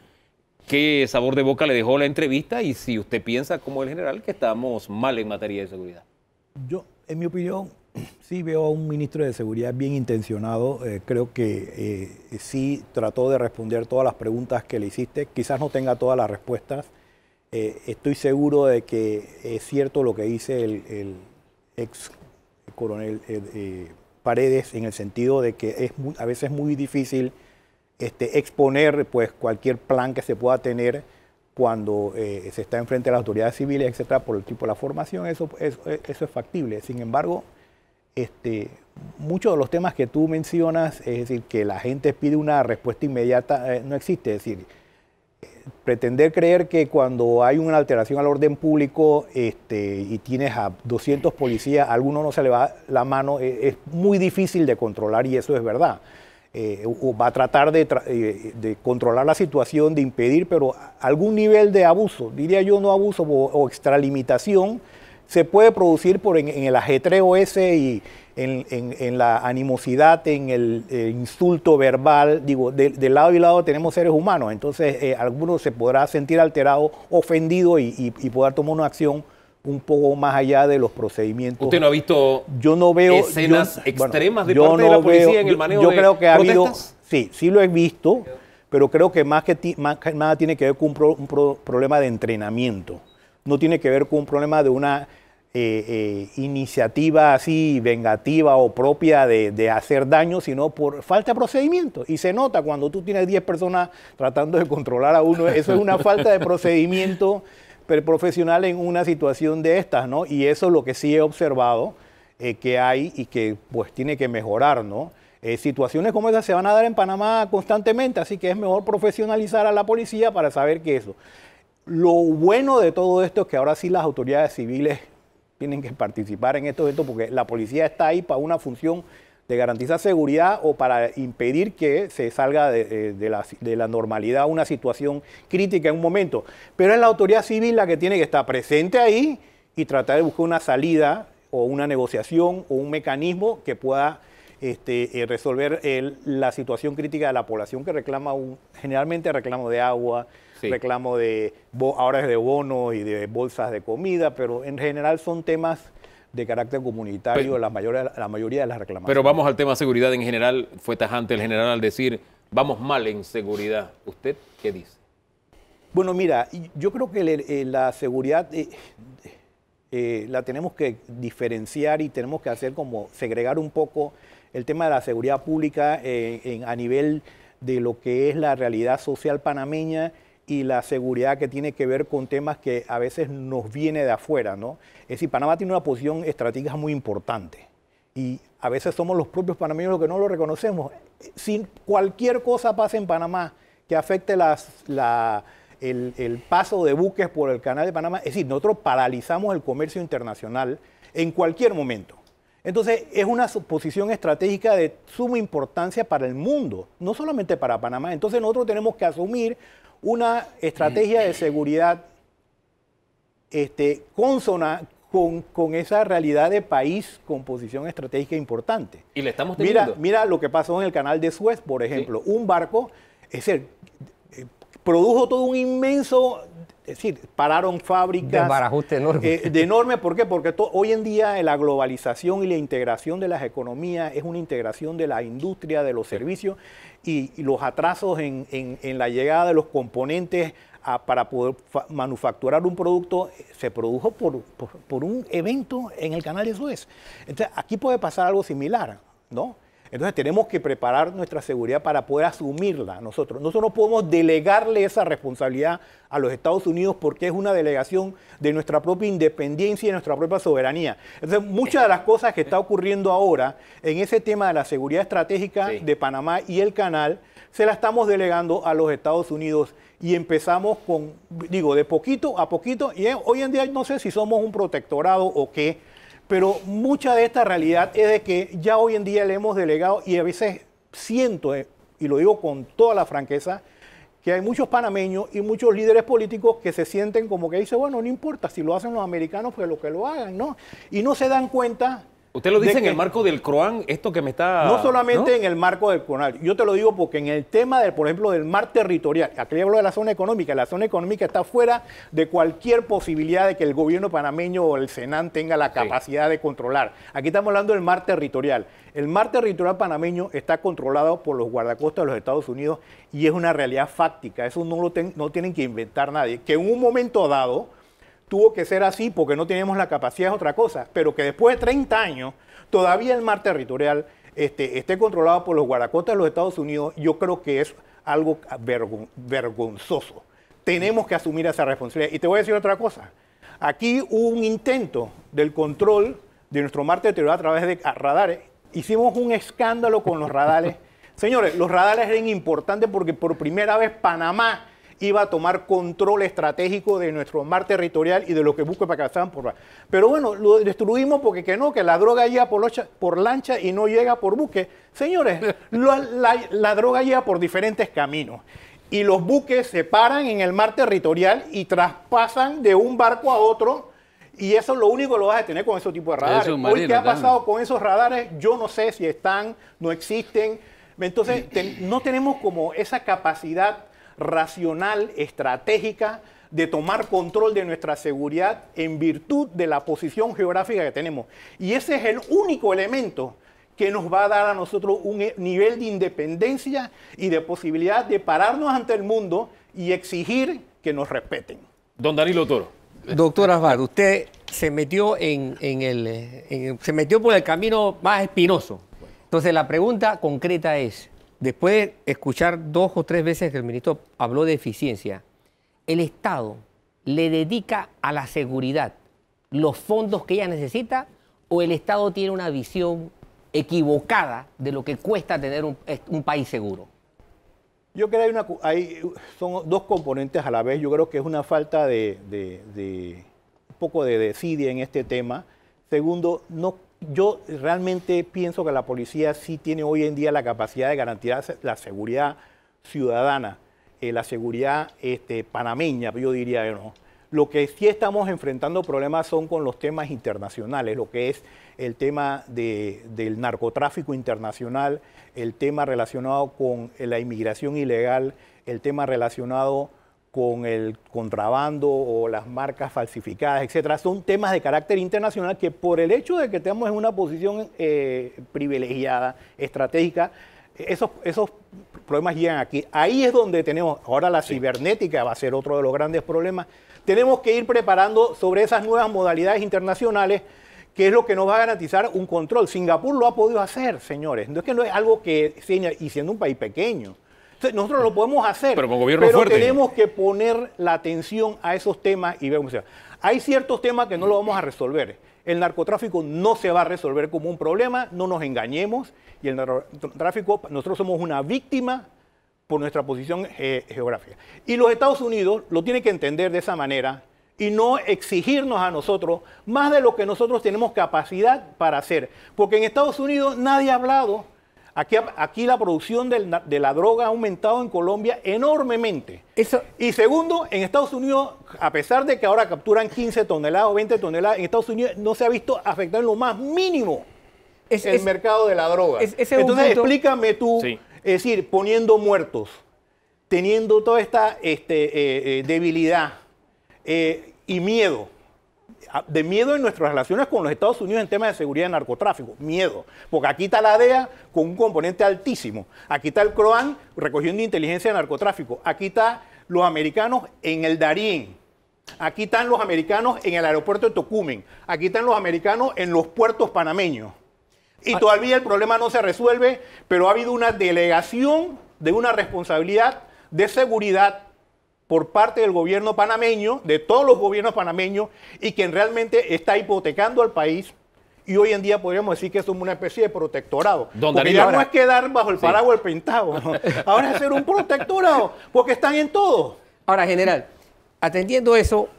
[SPEAKER 2] ¿Qué sabor de boca le dejó la entrevista? Y si usted piensa, como el general, que estamos mal en materia de seguridad.
[SPEAKER 6] Yo, en mi opinión, sí veo a un ministro de Seguridad bien intencionado. Creo que sí trató de responder todas las preguntas que le hiciste. Quizás no tenga todas las respuestas. Estoy seguro de que es cierto lo que dice el ex coronel Paredes, en el sentido de que a veces es muy difícil exponer pues, cualquier plan que se pueda tener cuando se está enfrente de las autoridades civiles, etcétera, por el tipo de la formación. Eso es factible. Sin embargo, muchos de los temas que tú mencionas, es decir, que la gente pide una respuesta inmediata, no existe. Es decir, pretender creer que cuando hay una alteración al orden público y tienes a 200 policías, a alguno no se le va la mano, es muy difícil de controlar y eso es verdad. Va a tratar de controlar la situación, de impedir, pero algún nivel de abuso, diría yo no abuso o extralimitación, se puede producir en el ajetreo ese y en la animosidad, en el insulto verbal. Digo, de lado y lado tenemos seres humanos, entonces alguno se podrá sentir alterado, ofendido y poder tomar una acción un poco más allá de los procedimientos.
[SPEAKER 2] ¿Usted no ha visto escenas extremas de parte de la policía en el manejo de
[SPEAKER 6] creo que ha habido,
[SPEAKER 2] protestas?
[SPEAKER 6] Sí lo he visto, pero creo que más que nada tiene que ver con un problema de entrenamiento. no tiene que ver con un problema de una iniciativa así vengativa o propia de hacer daño, sino por falta de procedimiento. Y se nota cuando tú tienes 10 personas tratando de controlar a uno, eso es una falta de procedimiento profesional en una situación de estas, ¿no? Y eso es lo que sí he observado que hay y que pues tiene que mejorar, ¿no? Situaciones como esas se van a dar en Panamá constantemente, así que es mejor profesionalizar a la policía para saber que eso. Lo bueno de todo esto es que ahora sí las autoridades civiles tienen que participar en estos eventos porque la policía está ahí para una función de garantizar seguridad o para impedir que se salga de la normalidad una situación crítica en un momento. Pero es la autoridad civil la que tiene que estar presente ahí y tratar de buscar una salida o una negociación o un mecanismo que pueda resolver la situación crítica de la población que reclama generalmente reclamo de agua, sí, reclamo ahora es de bonos y de bolsas de comida, pero en general son temas de carácter comunitario, la mayoría de las reclamaciones.
[SPEAKER 2] Pero vamos al tema seguridad en general. Fue tajante el general al decir, vamos mal en seguridad. ¿Usted qué dice?
[SPEAKER 6] Bueno, mira, yo creo que la seguridad la tenemos que diferenciar y tenemos que hacer como segregar un poco el tema de la seguridad pública a nivel de lo que es la realidad social panameña y la seguridad que tiene que ver con temas que a veces nos viene de afuera, ¿no? Es decir, Panamá tiene una posición estratégica muy importante y a veces somos los propios panameños los que no lo reconocemos. Si cualquier cosa pasa en Panamá que afecte el paso de buques por el canal de Panamá, es decir, nosotros paralizamos el comercio internacional en cualquier momento. Entonces, es una posición estratégica de suma importancia para el mundo, no solamente para Panamá. Entonces, nosotros tenemos que asumir una estrategia de seguridad consona con esa realidad de país con posición estratégica importante.
[SPEAKER 2] Y le estamos teniendo.
[SPEAKER 6] Mira lo que pasó en el canal de Suez, por ejemplo. Sí. Un barco, es decir, produjo todo un inmenso, es decir, pararon fábricas.
[SPEAKER 3] Desbarajuste enorme.
[SPEAKER 6] De enorme, ¿por qué? Porque hoy en día la globalización y la integración de las economías es una integración de la industria, de los servicios y los atrasos en la llegada de los componentes para poder manufacturar un producto se produjo por un evento en el canal de Suez. Entonces, aquí puede pasar algo similar, ¿no? Entonces tenemos que preparar nuestra seguridad para poder asumirla nosotros. Nosotros no podemos delegarle esa responsabilidad a los Estados Unidos porque es una delegación de nuestra propia independencia y de nuestra propia soberanía. Entonces muchas de las cosas que está ocurriendo ahora en ese tema de la seguridad estratégica de Panamá y el canal, se la estamos delegando a los Estados Unidos y empezamos de poquito a poquito y hoy en día no sé si somos un protectorado o qué, pero mucha de esta realidad es de que ya hoy en día le hemos delegado y a veces siento, y lo digo con toda la franqueza, que hay muchos panameños y muchos líderes políticos que se sienten como que dicen, bueno, no importa, si lo hacen los americanos, pues lo que lo hagan, ¿no? Y no se dan cuenta.
[SPEAKER 2] Usted lo dice en el marco del CROAN, esto que me está...
[SPEAKER 6] No solamente en el marco del CROAN, yo te lo digo porque en el tema, por ejemplo, del mar territorial, aquí hablo de la zona económica está fuera de cualquier posibilidad de que el gobierno panameño o el Senan tenga la capacidad de controlar. Aquí estamos hablando del mar territorial. El mar territorial panameño está controlado por los guardacostas de los Estados Unidos y es una realidad fáctica, eso no tienen que inventar nadie. Que en un momento dado tuvo que ser así porque no teníamos la capacidad, es otra cosa, pero que después de 30 años todavía el mar territorial esté controlado por los guardacostas de los Estados Unidos, yo creo que es algo vergonzoso. Tenemos que asumir esa responsabilidad. Y te voy a decir otra cosa. Aquí hubo un intento del control de nuestro mar territorial a través de radares. Hicimos un escándalo con los radares. Señores, los radares eran importantes porque por primera vez Panamá iba a tomar control estratégico de nuestro mar territorial y de lo que busca para que pasaban por mar. Pero bueno, lo destruimos porque que la droga llega por lancha y no llega por buque. Señores, la droga llega por diferentes caminos. Y los buques se paran en el mar territorial y traspasan de un barco a otro. Y eso es lo único que lo vas a tener con ese tipo de radares. Hoy, ¿qué ha pasado con esos radares? Yo no sé si están, no existen. Entonces, no tenemos como esa capacidad racional, estratégica, de tomar control de nuestra seguridad en virtud de la posición geográfica que tenemos. Y ese es el único elemento que nos va a dar a nosotros un nivel de independencia y de posibilidad de pararnos ante el mundo y exigir que nos respeten.
[SPEAKER 2] Don Danilo Toro.
[SPEAKER 3] Doctor Asbad, usted se metió se metió por el camino más espinoso. Entonces la pregunta concreta es, después de escuchar 2 o 3 veces que el ministro habló de eficiencia, ¿el Estado le dedica a la seguridad los fondos que ella necesita o el Estado tiene una visión equivocada de lo que cuesta tener un país seguro?
[SPEAKER 6] Yo creo que son 2 componentes a la vez. Yo creo que es una falta de un poco de desidia en este tema. Segundo, yo realmente pienso que la policía sí tiene hoy en día la capacidad de garantizar la seguridad ciudadana, la seguridad panameña, yo diría, ¿no? Lo que sí estamos enfrentando problemas son con los temas internacionales, lo que es el tema del narcotráfico internacional, el tema relacionado con la inmigración ilegal, el tema relacionado con el contrabando o las marcas falsificadas, etcétera. Son temas de carácter internacional que por el hecho de que estemos en una posición privilegiada, estratégica, esos problemas llegan aquí. Ahí es donde tenemos, ahora la cibernética va a ser otro de los grandes problemas. Tenemos que ir preparando sobre esas nuevas modalidades internacionales, que es lo que nos va a garantizar un control. Singapur lo ha podido hacer, señores. No es que no es algo que, y siendo un país pequeño, entonces, nosotros lo podemos hacer,
[SPEAKER 2] pero con gobierno fuerte.
[SPEAKER 6] Tenemos que poner la atención a esos temas y ver cómo se va. Hay ciertos temas que no lo vamos a resolver. El narcotráfico no se va a resolver como un problema, no nos engañemos. Y el narcotráfico, nosotros somos una víctima por nuestra posición geográfica. Y los Estados Unidos lo tienen que entender de esa manera y no exigirnos a nosotros más de lo que nosotros tenemos capacidad para hacer. Porque en Estados Unidos nadie ha hablado. Aquí la producción de la droga ha aumentado en Colombia enormemente. Y segundo, en Estados Unidos, a pesar de que ahora capturan 15 toneladas o 20 toneladas, en Estados Unidos no se ha visto afectado en lo más mínimo el mercado de la droga. Entonces, explícame tú, sí. Es decir, poniendo muertos, teniendo toda esta debilidad y miedo. De miedo en nuestras relaciones con los Estados Unidos en temas de seguridad y narcotráfico. Miedo. Porque aquí está la DEA con un componente altísimo. Aquí está el CROAN recogiendo inteligencia de narcotráfico. Aquí están los americanos en el Darién. Aquí están los americanos en el aeropuerto de Tocumen. Aquí están los americanos en los puertos panameños. Y todavía el problema no se resuelve, pero ha habido una delegación de una responsabilidad de seguridad por parte del gobierno panameño, de todos los gobiernos panameños, y quien realmente está hipotecando al país. Y hoy en día podríamos decir que somos una especie de protectorado. Porque ya no es quedar bajo el paraguas del Pentágono. Ahora es ser un protectorado, porque están en todo.
[SPEAKER 3] Ahora, general, atendiendo eso,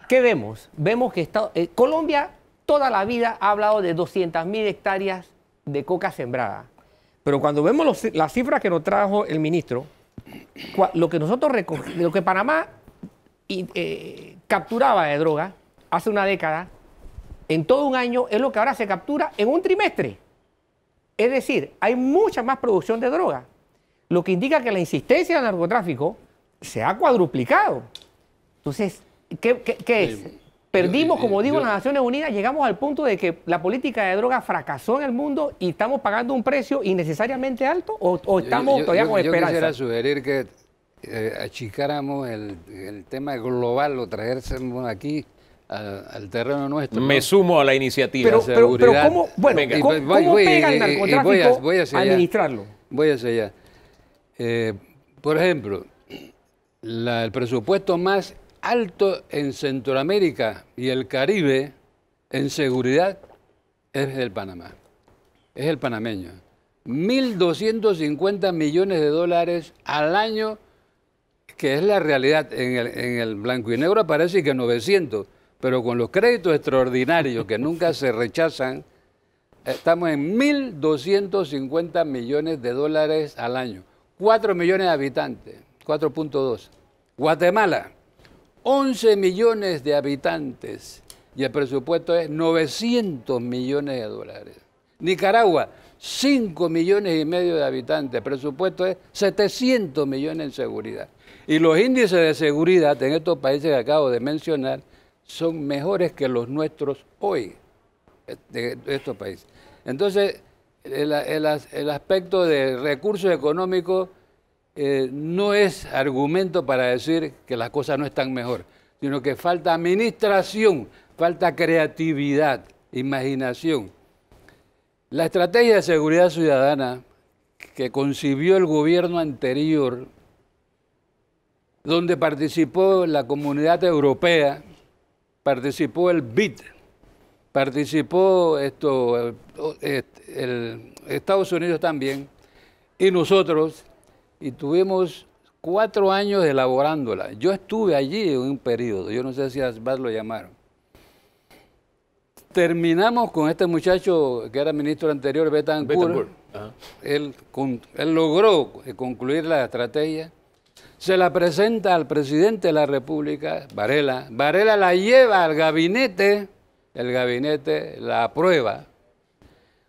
[SPEAKER 3] ¿qué vemos? Vemos que Colombia toda la vida ha hablado de 200.000 hectáreas de coca sembrada. Pero cuando vemos las cifras que nos trajo el ministro, lo que nosotros lo que Panamá capturaba de droga hace una década, en todo un año, es lo que ahora se captura en un trimestre. Es decir, hay mucha más producción de droga, lo que indica que la insistencia del narcotráfico se ha cuadruplicado. Entonces, ¿qué es? Perdimos, como digo, en las Naciones Unidas, llegamos al punto de que la política de droga fracasó en el mundo y estamos pagando un precio innecesariamente alto o estamos todavía con esperanza.
[SPEAKER 5] Yo quisiera sugerir que achicáramos el tema global, lo trajésemos aquí al terreno nuestro.
[SPEAKER 2] Me sumo a la iniciativa.
[SPEAKER 3] Pero ¿cómo, ¿cómo pega el narcotráfico
[SPEAKER 5] voy hacia
[SPEAKER 3] administrarlo?
[SPEAKER 5] Voy hacia allá. Por ejemplo, el presupuesto más alto en Centroamérica y el Caribe en seguridad es el Panamá, es el panameño. 1.250 millones de dólares al año, que es la realidad. En el blanco y negro aparece que 900, pero con los créditos extraordinarios que nunca se rechazan, estamos en 1.250 millones de dólares al año. 4 millones de habitantes, 4.2. Guatemala, 11 millones de habitantes y el presupuesto es 900 millones de dólares. Nicaragua, 5 millones y medio de habitantes, el presupuesto es 700 millones en seguridad. Y los índices de seguridad en estos países que acabo de mencionar son mejores que los nuestros hoy, de estos países. Entonces, el aspecto de recursos económicos no es argumento para decir que las cosas no están mejor, sino que falta administración, falta creatividad, imaginación. La estrategia de seguridad ciudadana que concibió el gobierno anterior, donde participó la Comunidad Europea, participó el BID, participó Estados Unidos también, y nosotros, y tuvimos 4 años elaborándola. Yo estuve allí en un periodo, yo no sé si a Asbad lo llamaron. Terminamos con este muchacho que era ministro anterior, Betancourt. Él logró concluir la estrategia. Se la presenta al presidente de la República, Varela. Varela la lleva al gabinete, el gabinete la aprueba.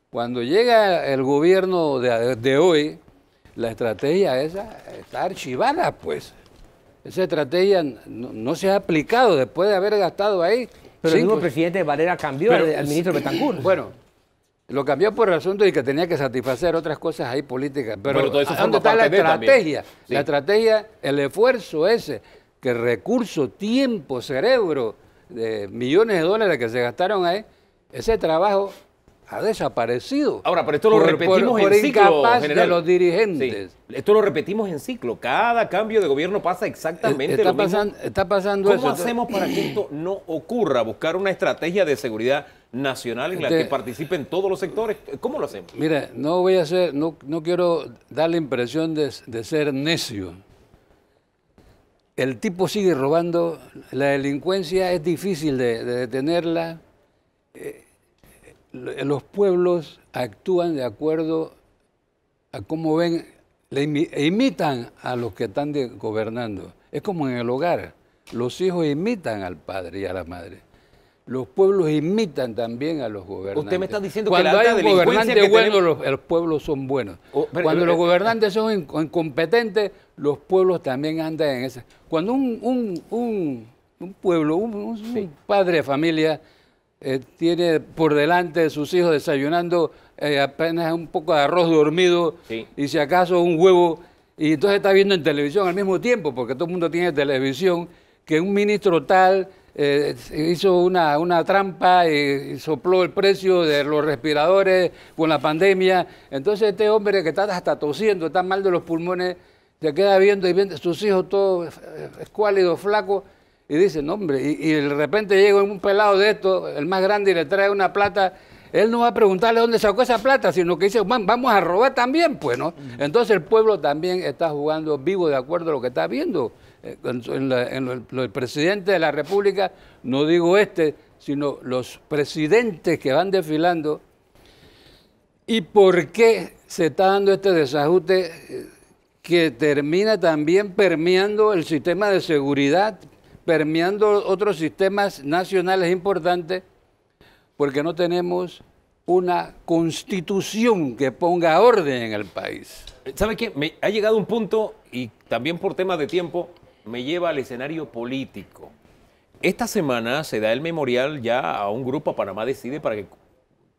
[SPEAKER 5] Cuando llega el gobierno de hoy, la estrategia esa está archivada, pues. Esa estrategia no se ha aplicado después de haber gastado ahí.
[SPEAKER 3] Pero el mismo presidente Varela cambió al ministro Betancourt.
[SPEAKER 5] Bueno, lo cambió por el asunto de que tenía que satisfacer otras cosas ahí políticas. Pero
[SPEAKER 2] todo eso
[SPEAKER 5] ¿dónde está la estrategia? Sí. La estrategia, el esfuerzo ese, que recurso, tiempo, cerebro, de millones de dólares que se gastaron ahí, ese trabajo ha desaparecido.
[SPEAKER 2] Ahora, pero esto lo repetimos en ciclo, general.
[SPEAKER 5] De los dirigentes.
[SPEAKER 2] Sí. Esto lo repetimos en ciclo. Cada cambio de gobierno pasa exactamente lo mismo.
[SPEAKER 5] Está pasando eso.
[SPEAKER 2] ¿Cómo hacemos para que esto no ocurra? Buscar una estrategia de seguridad nacional en la que participen todos los sectores. ¿Cómo lo hacemos?
[SPEAKER 5] Mira, no quiero dar la impresión de ser necio. El tipo sigue robando. La delincuencia es difícil de detenerla. Los pueblos actúan de acuerdo a cómo ven, imitan a los que están gobernando. Es como en el hogar, los hijos imitan al padre y a la madre. Los pueblos imitan también a los gobernantes.
[SPEAKER 2] Usted me está diciendo
[SPEAKER 5] cuando
[SPEAKER 2] que la alta
[SPEAKER 5] hay un gobernante bueno, los pueblos son buenos. Cuando los gobernantes son incompetentes, los pueblos también andan en esa. Cuando un pueblo, un padre de familia tiene por delante de sus hijos desayunando apenas un poco de arroz dormido y si acaso un huevo, y entonces está viendo en televisión al mismo tiempo, porque todo el mundo tiene televisión, que un ministro tal hizo una trampa y sopló el precio de los respiradores con la pandemia. Entonces este hombre que está hasta tosiendo, está mal de los pulmones, se queda viendo y viendo a sus hijos todos escuálidos, flacos, y dice, no hombre, y de repente llega un pelado de esto, el más grande, y le trae una plata. Él no va a preguntarle dónde sacó esa plata, sino que dice, vamos a robar también, pues, ¿no? Entonces el pueblo también está jugando vivo de acuerdo a lo que está viendo. El presidente de la República, no digo sino los presidentes que van desfilando. ¿Y por qué se está dando este desajuste que termina también permeando el sistema de seguridad, permeando otros sistemas nacionales importantes? Porque no tenemos una constitución que ponga orden en el país.
[SPEAKER 2] ¿Sabe qué? Me ha llegado un punto, y también por temas de tiempo, me lleva al escenario político. Esta semana se da el memorial ya a un grupo, a Panamá Decide, para que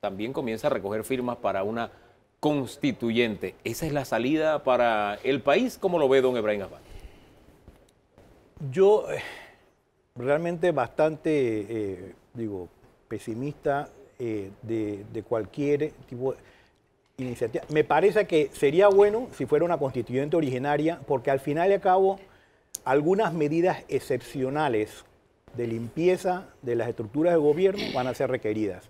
[SPEAKER 2] también comience a recoger firmas para una constituyente. ¿Esa es la salida para el país? ¿Cómo lo ve don Ebrahim Abad?
[SPEAKER 6] Yo realmente bastante, pesimista de cualquier tipo de iniciativa. Me parece que sería bueno si fuera una constituyente originaria, porque al final y al cabo algunas medidas excepcionales de limpieza de las estructuras de gobierno van a ser requeridas.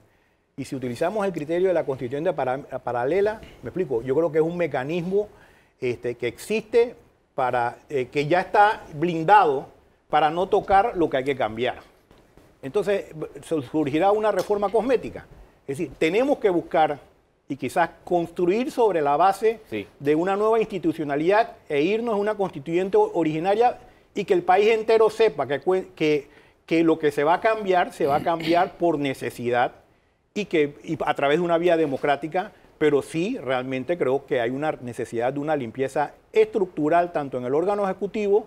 [SPEAKER 6] Y si utilizamos el criterio de la constituyente paralela, me explico, yo creo que es un mecanismo que existe para que ya está blindado para no tocar lo que hay que cambiar. Entonces surgirá una reforma cosmética. Es decir, tenemos que buscar y quizás construir sobre la base de una nueva institucionalidad e irnos a una constituyente originaria y que el país entero sepa que lo que se va a cambiar por necesidad y a través de una vía democrática, pero sí realmente creo que hay una necesidad de una limpieza estructural tanto en el órgano ejecutivo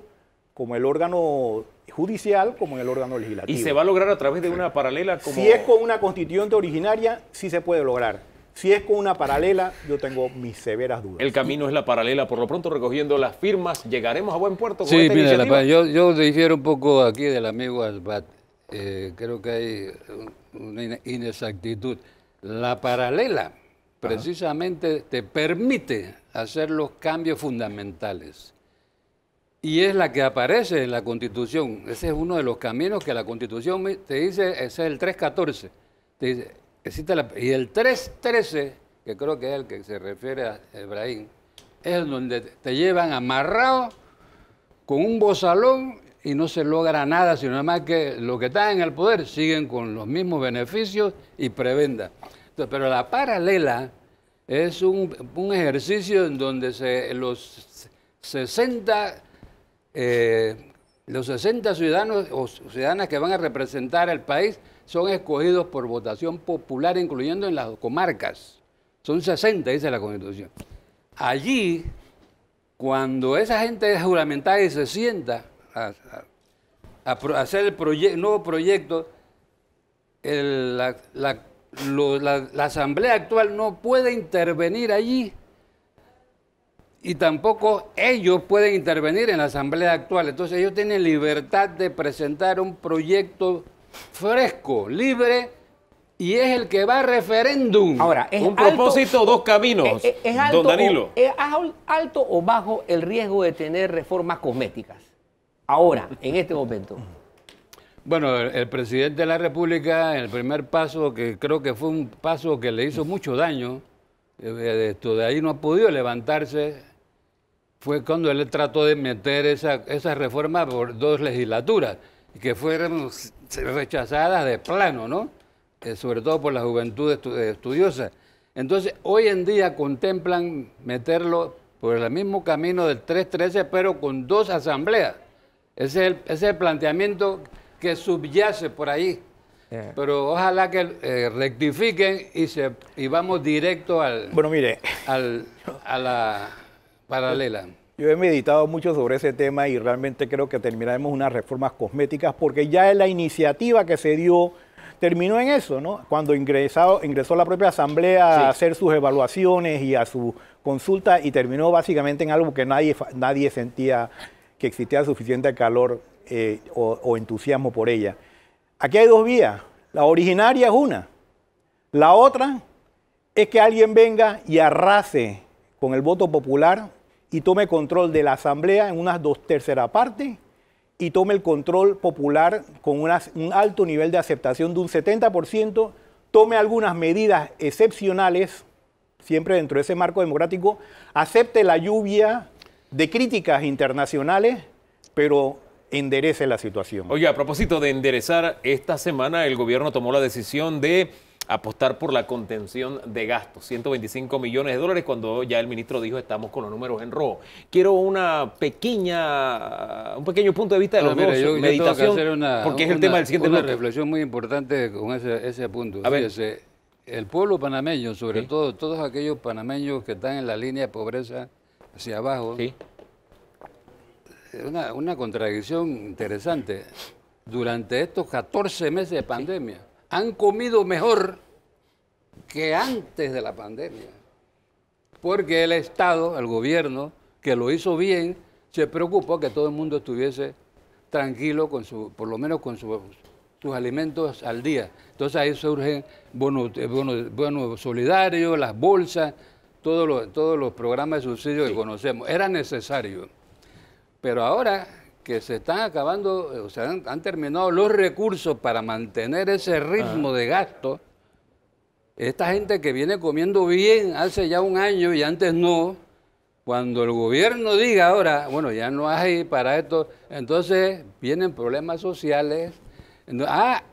[SPEAKER 6] como el órgano judicial, como en el órgano legislativo.
[SPEAKER 2] ¿Y se va a lograr a través de una paralela?
[SPEAKER 6] Si es con una constituyente originaria, sí se puede lograr. Si es con una paralela, yo tengo mis severas dudas.
[SPEAKER 2] El camino es la paralela. Por lo pronto, recogiendo las firmas, ¿llegaremos a buen puerto con
[SPEAKER 5] Sí,
[SPEAKER 2] esta
[SPEAKER 5] mira,
[SPEAKER 2] iniciativa?
[SPEAKER 5] yo difiero un poco aquí del amigo Asbat. Creo que hay una inexactitud. La paralela precisamente te permite hacer los cambios fundamentales. Y es la que aparece en la Constitución. Ese es uno de los caminos que la Constitución te dice, ese es el 314. Te dice, y el 313, que creo que es el que se refiere a Ebrahim, es donde te llevan amarrado con un bozalón y no se logra nada, sino nada más que los que están en el poder siguen con los mismos beneficios y prebendas. Entonces, pero la paralela es un ejercicio en donde los 60 ciudadanos o ciudadanas que van a representar al país son escogidos por votación popular, incluyendo en las comarcas. Son 60, dice la Constitución. Allí, cuando esa gente es juramentada y se sienta a hacer el nuevo proyecto, la Asamblea actual no puede intervenir allí. Y tampoco ellos pueden intervenir en la Asamblea actual. Entonces ellos tienen libertad de presentar un proyecto fresco, libre, y es el que va a referéndum.
[SPEAKER 3] Ahora, ¿es
[SPEAKER 2] Un propósito, dos caminos.
[SPEAKER 3] ¿Es alto,
[SPEAKER 2] don Danilo.
[SPEAKER 3] ¿Es alto o bajo el riesgo de tener reformas cosméticas? Ahora, en este momento.
[SPEAKER 5] Bueno, el presidente de la República, en el primer paso, que creo que fue un paso que le hizo mucho daño, de ahí no ha podido levantarse, fue cuando él trató de meter esa reforma por 2 legislaturas, que fueron rechazadas de plano, ¿no? Sobre todo por la juventud estudiosa. Entonces, hoy en día contemplan meterlo por el mismo camino del 313, pero con 2 asambleas. Ese es el planteamiento que subyace por ahí. Pero ojalá que rectifiquen y vamos directo a la paralela.
[SPEAKER 6] Yo he meditado mucho sobre ese tema y realmente creo que terminaremos unas reformas cosméticas porque ya la iniciativa que se dio terminó en eso, ¿no? Cuando ingresó la propia Asamblea a hacer sus evaluaciones y a su consulta y terminó básicamente en algo que nadie sentía que existía suficiente calor o entusiasmo por ella. Aquí hay 2 vías. La originaria es una. La otra es que alguien venga y arrase con el voto popular y tome control de la Asamblea en unas 2/3 partes y tome el control popular con un alto nivel de aceptación de un 70%, tome algunas medidas excepcionales, siempre dentro de ese marco democrático, acepte la lluvia de críticas internacionales, pero enderece la situación.
[SPEAKER 2] Oye, a propósito de enderezar, esta semana el gobierno tomó la decisión de apostar por la contención de gastos, 125 millones de dólares, cuando ya el ministro dijo estamos con los números en rojo. Quiero un pequeño punto de vista de los dos, meditación, porque es el tema del siguiente bloque.
[SPEAKER 5] Una reflexión muy importante con ese punto.
[SPEAKER 2] A ver.
[SPEAKER 5] Fíjese, el pueblo panameño, sobre todo todos aquellos panameños que están en la línea de pobreza hacia abajo, una contradicción interesante. Durante estos 14 meses de pandemia, han comido mejor que antes de la pandemia. Porque el Estado, el gobierno, que lo hizo bien, se preocupó que todo el mundo estuviese tranquilo, por lo menos con sus alimentos al día. Entonces ahí surgen bonos solidarios, las bolsas, todos los programas de subsidio que conocemos. Era necesario. Pero ahora que se están acabando, o sea, han terminado los recursos para mantener ese ritmo de gasto, esta gente que viene comiendo bien hace ya un año y antes no, cuando el gobierno diga ahora, bueno, ya no hay para esto, entonces vienen problemas sociales.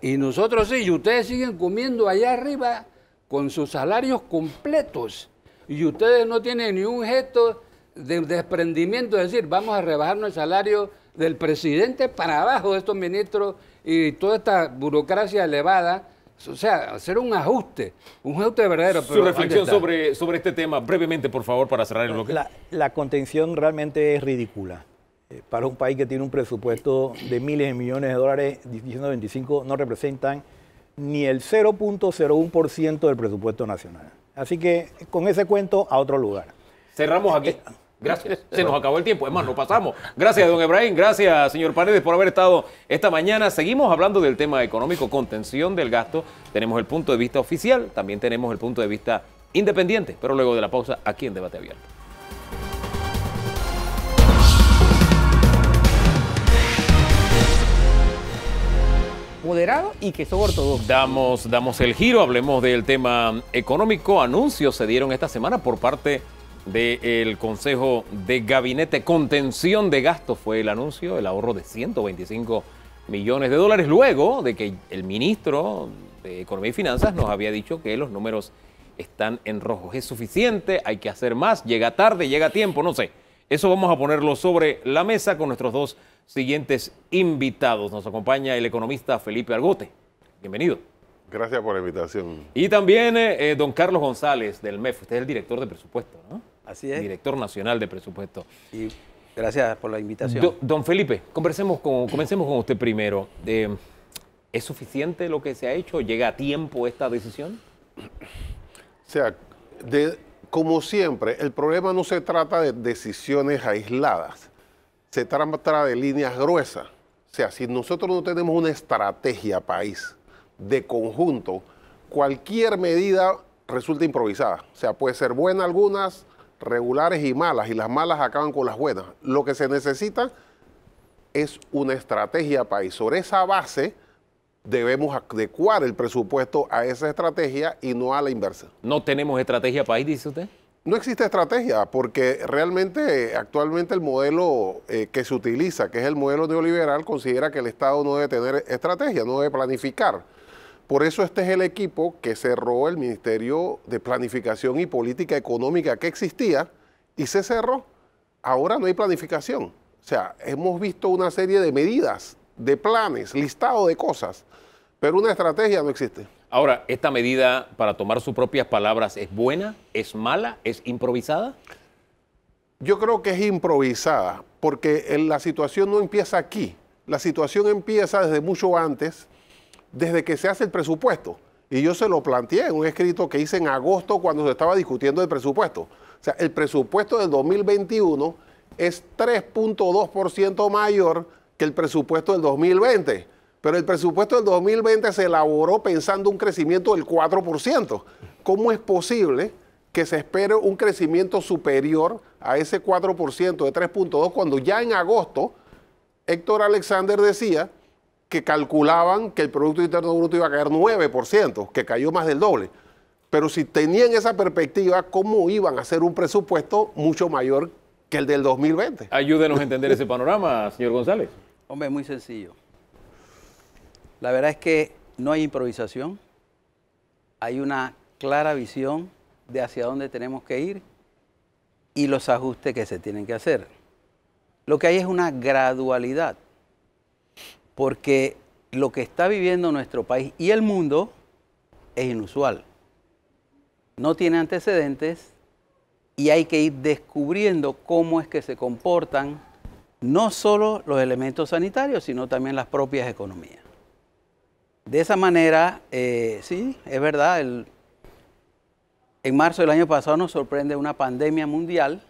[SPEAKER 5] Y nosotros sí, y ustedes siguen comiendo allá arriba con sus salarios completos, y ustedes no tienen ni un gesto de desprendimiento, es decir, vamos a rebajarnos el salario del presidente para abajo de estos ministros y toda esta burocracia elevada, o sea, hacer un ajuste verdadero.
[SPEAKER 2] Su reflexión sobre este tema, brevemente, por favor, para cerrar el bloque.
[SPEAKER 6] La contención realmente es ridícula. Para un país que tiene un presupuesto de miles de millones de dólares, 125 no representan ni el 0.01% del presupuesto nacional. Así que con ese cuento a otro lugar.
[SPEAKER 2] Cerramos aquí. Gracias. Se nos acabó el tiempo. Es más, nos pasamos. Gracias, don Efraín. Gracias, señor Paredes, por haber estado esta mañana. Seguimos hablando del tema económico, contención del gasto. Tenemos el punto de vista oficial, también tenemos el punto de vista independiente, pero luego de la pausa, aquí en Debate Abierto.
[SPEAKER 3] Moderado y que son ortodoxos.
[SPEAKER 2] Damos el giro, hablemos del tema económico. Anuncios se dieron esta semana por parte del Consejo de Gabinete. Contención de gastos fue el anuncio, el ahorro de 125 millones de dólares, luego de que el ministro de Economía y Finanzas nos había dicho que los números están en rojo. ¿Es suficiente? ¿Hay que hacer más? ¿Llega tarde? ¿Llega a tiempo? No sé. Eso vamos a ponerlo sobre la mesa con nuestros dos siguientes invitados. Nos acompaña el economista Felipe Argote. Bienvenido.
[SPEAKER 7] Gracias por la invitación.
[SPEAKER 2] Y también don Carlos González del MEF. Usted es el director de presupuesto, ¿no?
[SPEAKER 8] Así es.
[SPEAKER 2] Director nacional de presupuesto.
[SPEAKER 8] Y gracias por la invitación.
[SPEAKER 2] Don Felipe, comencemos con usted primero. ¿Es suficiente lo que se ha hecho? ¿Llega a tiempo esta decisión?
[SPEAKER 7] O sea, como siempre, el problema no se trata de decisiones aisladas, se trata de líneas gruesas. O sea, si nosotros no tenemos una estrategia país de conjunto, cualquier medida resulta improvisada. O sea, puede ser buena algunas, regulares y las malas acaban con las buenas. Lo que se necesita es una estrategia país. Sobre esa base debemos adecuar el presupuesto a esa estrategia y no a la inversa.
[SPEAKER 2] ¿No tenemos estrategia país, dice usted?
[SPEAKER 7] No existe estrategia porque realmente actualmente el modelo que se utiliza, que es el modelo neoliberal, considera que el Estado no debe tener estrategia, no debe planificar. Por eso este es el equipo que cerró el Ministerio de Planificación y Política Económica que existía y se cerró. Ahora no hay planificación. O sea, hemos visto una serie de medidas, de planes, listado de cosas, pero una estrategia no existe.
[SPEAKER 2] Ahora, ¿esta medida, para tomar sus propias palabras, es buena, es mala, es improvisada?
[SPEAKER 7] Yo creo que es improvisada, porque la situación no empieza aquí. La situación empieza desde mucho antes, desde que se hace el presupuesto. Y yo se lo planteé en un escrito que hice en agosto cuando se estaba discutiendo el presupuesto. O sea, el presupuesto del 2021 es 3.2% mayor que el presupuesto del 2020. Pero el presupuesto del 2020 se elaboró pensando un crecimiento del 4%. ¿Cómo es posible que se espere un crecimiento superior a ese 4% de 3.2 cuando ya en agosto Héctor Alexander decía que calculaban que el Producto Interno Bruto iba a caer 9%, que cayó más del doble? Pero si tenían esa perspectiva, ¿cómo iban a hacer un presupuesto mucho mayor que el del 2020?
[SPEAKER 2] Ayúdenos a entender ese panorama, señor González.
[SPEAKER 8] Hombre, muy sencillo. La verdad es que no hay improvisación, hay una clara visión de hacia dónde tenemos que ir y los ajustes que se tienen que hacer. Lo que hay es una gradualidad, porque lo que está viviendo nuestro país y el mundo es inusual. No tiene antecedentes y hay que ir descubriendo cómo es que se comportan no solo los elementos sanitarios, sino también las propias economías. De esa manera, sí, es verdad, en marzo del año pasado nos sorprende una pandemia mundial,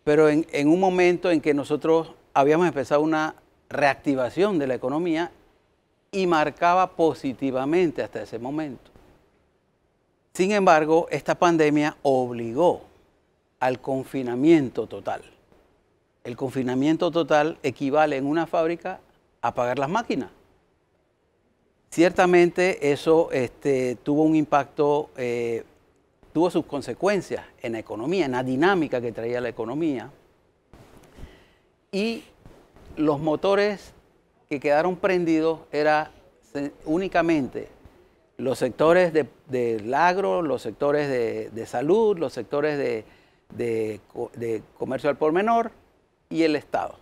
[SPEAKER 8] pero en un momento en que nosotros habíamos empezado una reactivación de la economía y marcaba positivamente hasta ese momento. Sin embargo, esta pandemia obligó al confinamiento total. El confinamiento total equivale en una fábrica a apagar las máquinas. Ciertamente eso tuvo un impacto, tuvo sus consecuencias en la economía, en la dinámica que traía la economía. Y los motores que quedaron prendidos eran únicamente los sectores del agro, los sectores de salud, los sectores de comercio al por menor y el Estado.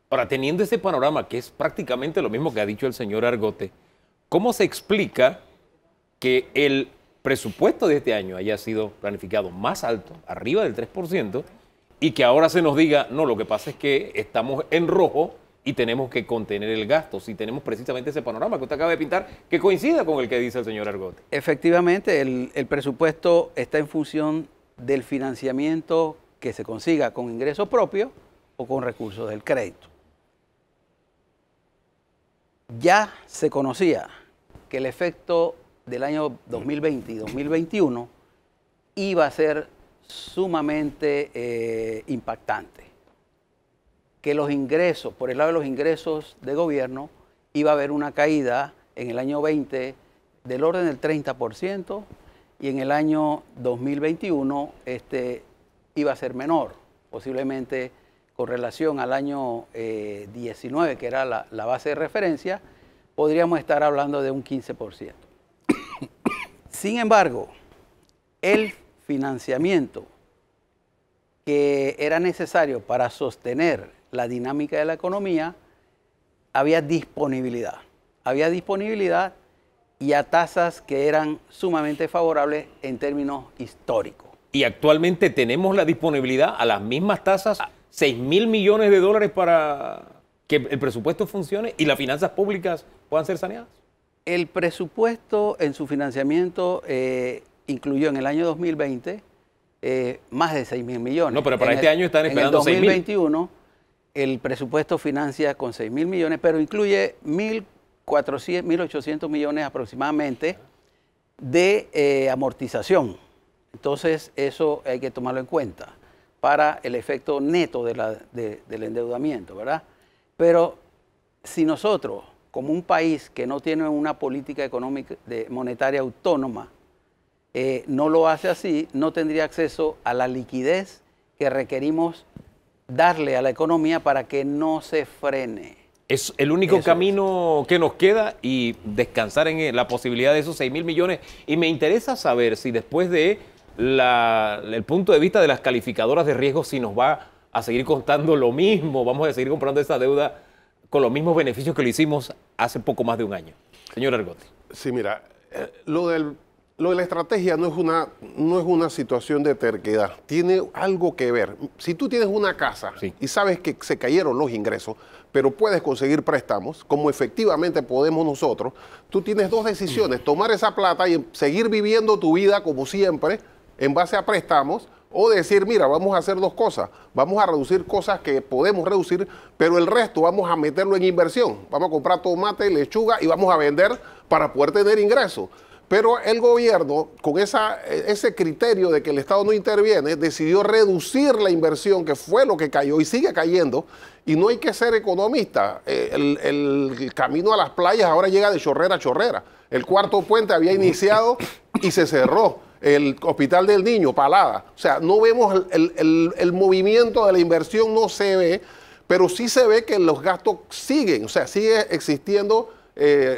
[SPEAKER 2] Ahora, teniendo ese panorama, que es prácticamente lo mismo que ha dicho el señor Argote, ¿cómo se explica que el presupuesto de este año haya sido planificado más alto, arriba del 3%, y que ahora se nos diga, no, lo que pasa es que estamos en rojo y tenemos que contener el gasto, si tenemos precisamente ese panorama que usted acaba de pintar, que coincida con el que dice el señor Argote.
[SPEAKER 8] Efectivamente, el presupuesto está en función del financiamiento que se consiga con ingresos propios o con recursos del crédito. Ya se conocía que el efecto del año 2020 y 2021 iba a ser sumamente impactante. Que los ingresos, por el lado de los ingresos de gobierno, iba a haber una caída en el año 20 del orden del 30% y en el año 2021 iba a ser menor, posiblemente con relación al año 19, que era la base de referencia, podríamos estar hablando de un 15%. Sin embargo, el financiamiento que era necesario para sostener la dinámica de la economía, había disponibilidad. Había disponibilidad y a tasas que eran sumamente favorables en términos históricos.
[SPEAKER 2] Y actualmente tenemos la disponibilidad a las mismas tasas, 6.000 millones de dólares para que el presupuesto funcione y las finanzas públicas puedan ser saneadas.
[SPEAKER 8] El presupuesto en su financiamiento incluyó en el año 2020 más de 6.000 millones.
[SPEAKER 2] No, pero para este año están esperando 6.000.
[SPEAKER 8] En el 2021 el presupuesto financia con 6.000 millones, pero incluye 1.800 millones aproximadamente de amortización. Entonces eso hay que tomarlo en cuenta para el efecto neto del endeudamiento, ¿verdad? Pero si nosotros, como un país que no tiene una política económica monetaria autónoma, no lo hace así, no tendría acceso a la liquidez que requerimos darle a la economía para que no se frene.
[SPEAKER 2] Es el único camino que nos queda y descansar en la posibilidad de esos 6.000 millones. Y me interesa saber si después de el punto de vista de las calificadoras de riesgo, si nos va a seguir costando lo mismo, vamos a seguir comprando esa deuda con los mismos beneficios que lo hicimos hace poco más de un año. Señor Argote.
[SPEAKER 7] Sí, mira, lo de la estrategia no es una situación de terquedad, tiene algo que ver. Si tú tienes una casa y sabes que se cayeron los ingresos, pero puedes conseguir préstamos, como efectivamente podemos nosotros, tú tienes dos decisiones, tomar esa plata y seguir viviendo tu vida como siempre, en base a préstamos, o decir, mira, vamos a hacer dos cosas, vamos a reducir cosas que podemos reducir, pero el resto vamos a meterlo en inversión, vamos a comprar tomate, lechuga y vamos a vender para poder tener ingresos. Pero el gobierno, con ese criterio de que el Estado no interviene, decidió reducir la inversión, que fue lo que cayó y sigue cayendo, y no hay que ser economista. El camino a las playas ahora llega de chorrera a chorrera. El cuarto puente había iniciado y se cerró. El Hospital del Niño, Palada. O sea, no vemos el movimiento de la inversión, no se ve, pero sí se ve que los gastos siguen. O sea, sigue existiendo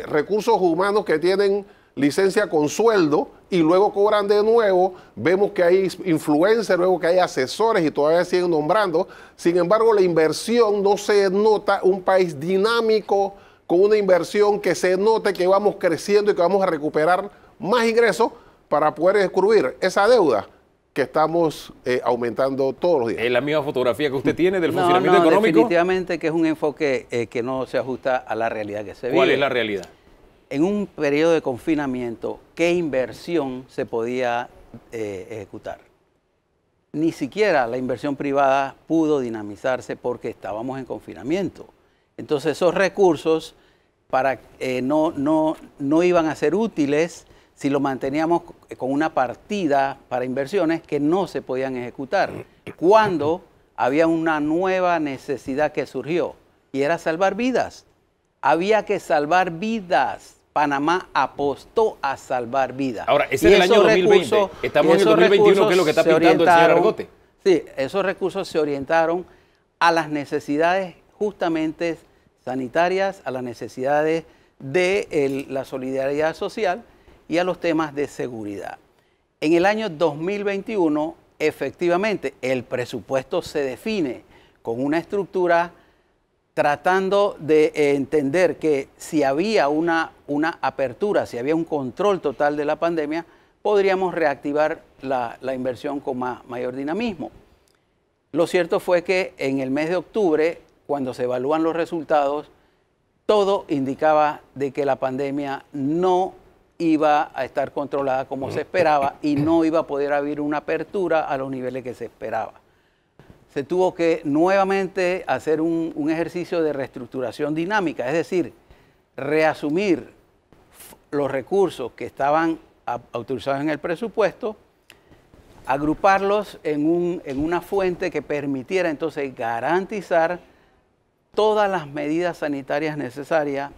[SPEAKER 7] recursos humanos que tienen licencia con sueldo y luego cobran de nuevo. Vemos que hay influencers, luego que hay asesores y todavía siguen nombrando. Sin embargo, la inversión no se nota, un país dinámico con una inversión que se note que vamos creciendo y que vamos a recuperar más ingresos para poder cubrir esa deuda que estamos aumentando todos los días.
[SPEAKER 2] ¿Es la misma fotografía que usted tiene del funcionamiento económico?
[SPEAKER 8] Definitivamente que es un enfoque que no se ajusta a la realidad que se vive.
[SPEAKER 2] ¿Cuál es la realidad?
[SPEAKER 8] En un periodo de confinamiento, ¿qué inversión se podía ejecutar? Ni siquiera la inversión privada pudo dinamizarse porque estábamos en confinamiento. Entonces esos recursos no iban a ser útiles si lo manteníamos con una partida para inversiones que no se podían ejecutar. Cuando había una nueva necesidad que surgió y era salvar vidas. Había que salvar vidas. Panamá apostó a salvar vidas.
[SPEAKER 2] Ahora, ese es el año 2020. Estamos en el 2021, que es lo que está pintando el señor Argote.
[SPEAKER 8] Sí, esos recursos se orientaron a las necesidades justamente sanitarias, a las necesidades de la solidaridad social y a los temas de seguridad. En el año 2021, efectivamente, el presupuesto se define con una estructura tratando de entender que si había una apertura, si había un control total de la pandemia, podríamos reactivar la inversión con mayor dinamismo. Lo cierto fue que en el mes de octubre, cuando se evalúan los resultados, todo indicaba de que la pandemia no iba a estar controlada como se esperaba y no iba a poder haber una apertura a los niveles que se esperaba. Se tuvo que nuevamente hacer un ejercicio de reestructuración dinámica, es decir, reasumir los recursos que estaban autorizados en el presupuesto, agruparlos en una fuente que permitiera entonces garantizar todas las medidas sanitarias necesarias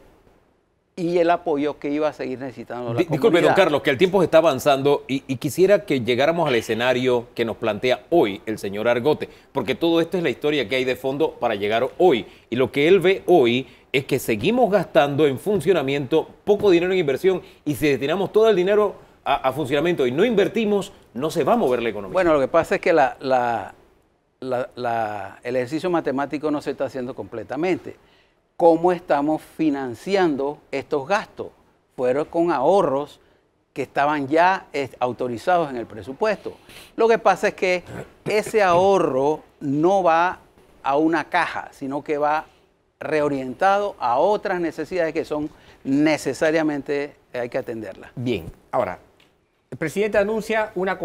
[SPEAKER 8] y el apoyo que iba a seguir necesitando la comunidad.
[SPEAKER 2] Disculpe, don Carlos, que el tiempo se está avanzando y quisiera que llegáramos al escenario que nos plantea hoy el señor Argote, porque todo esto es la historia que hay de fondo para llegar hoy. Y lo que él ve hoy es que seguimos gastando en funcionamiento poco dinero en inversión, y si destinamos todo el dinero a funcionamiento y no invertimos, no se va a mover la economía.
[SPEAKER 8] Bueno, lo que pasa es que el ejercicio matemático no se está haciendo completamente. ¿Cómo estamos financiando estos gastos? Fueron con ahorros que estaban ya autorizados en el presupuesto. Lo que pasa es que ese ahorro no va a una caja, sino que va reorientado a otras necesidades que son necesariamente hay que atenderlas.
[SPEAKER 3] Bien, ahora, el presidente anuncia una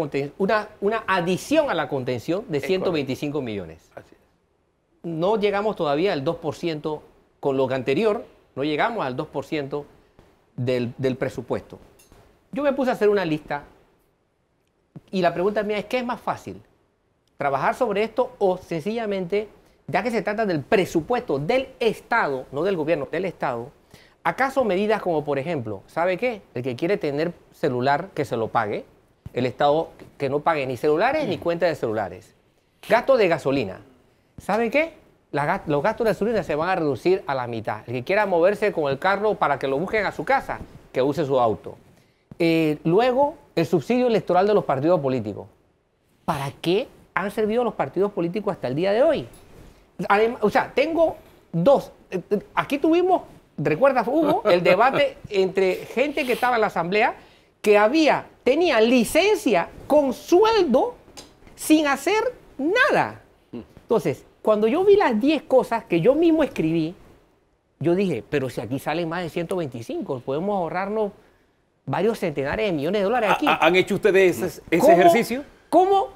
[SPEAKER 3] adición a la contención de 125 millones.
[SPEAKER 8] Así es.
[SPEAKER 3] No llegamos todavía al 2%, con lo anterior, no llegamos al 2% del presupuesto. Yo me puse a hacer una lista y la pregunta mía es, ¿qué es más fácil? ¿Trabajar sobre esto o sencillamente, ya que se trata del presupuesto del Estado, no del gobierno, del Estado, acaso medidas como, por ejemplo, ¿sabe qué? El que quiere tener celular, que se lo pague. El Estado que no pague ni celulares ni cuenta de celulares. Gasto de gasolina. ¿Sabe qué? Los gastos de gasolina se van a reducir a la mitad. El que quiera moverse con el carro para que lo busquen a su casa, que use su auto. Luego, el subsidio electoral de los partidos políticos. ¿Para qué han servido los partidos políticos hasta el día de hoy? O sea, tengo dos. Aquí tuvimos, ¿recuerdas, Hugo? El debate entre gente que estaba en la asamblea que tenía licencia con sueldo sin hacer nada. Entonces, cuando yo vi las 10 cosas que yo mismo escribí, yo dije, pero si aquí salen más de 125, podemos ahorrarnos varios centenares de millones de dólares aquí.
[SPEAKER 2] ¿Han hecho ustedes ese ejercicio?
[SPEAKER 3] ¿Cómo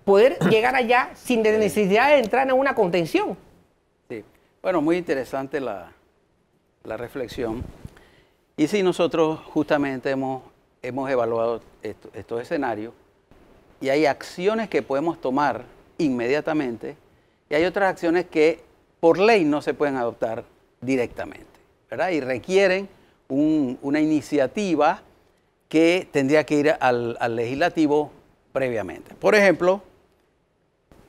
[SPEAKER 3] poder llegar allá sin necesidad de entrar en una contención?
[SPEAKER 8] Sí. Bueno, muy interesante la reflexión. Y sí, nosotros justamente hemos evaluado estos escenarios y hay acciones que podemos tomar inmediatamente y hay otras acciones que por ley no se pueden adoptar directamente, ¿verdad? Y requieren una iniciativa que tendría que ir al legislativo previamente. Por ejemplo,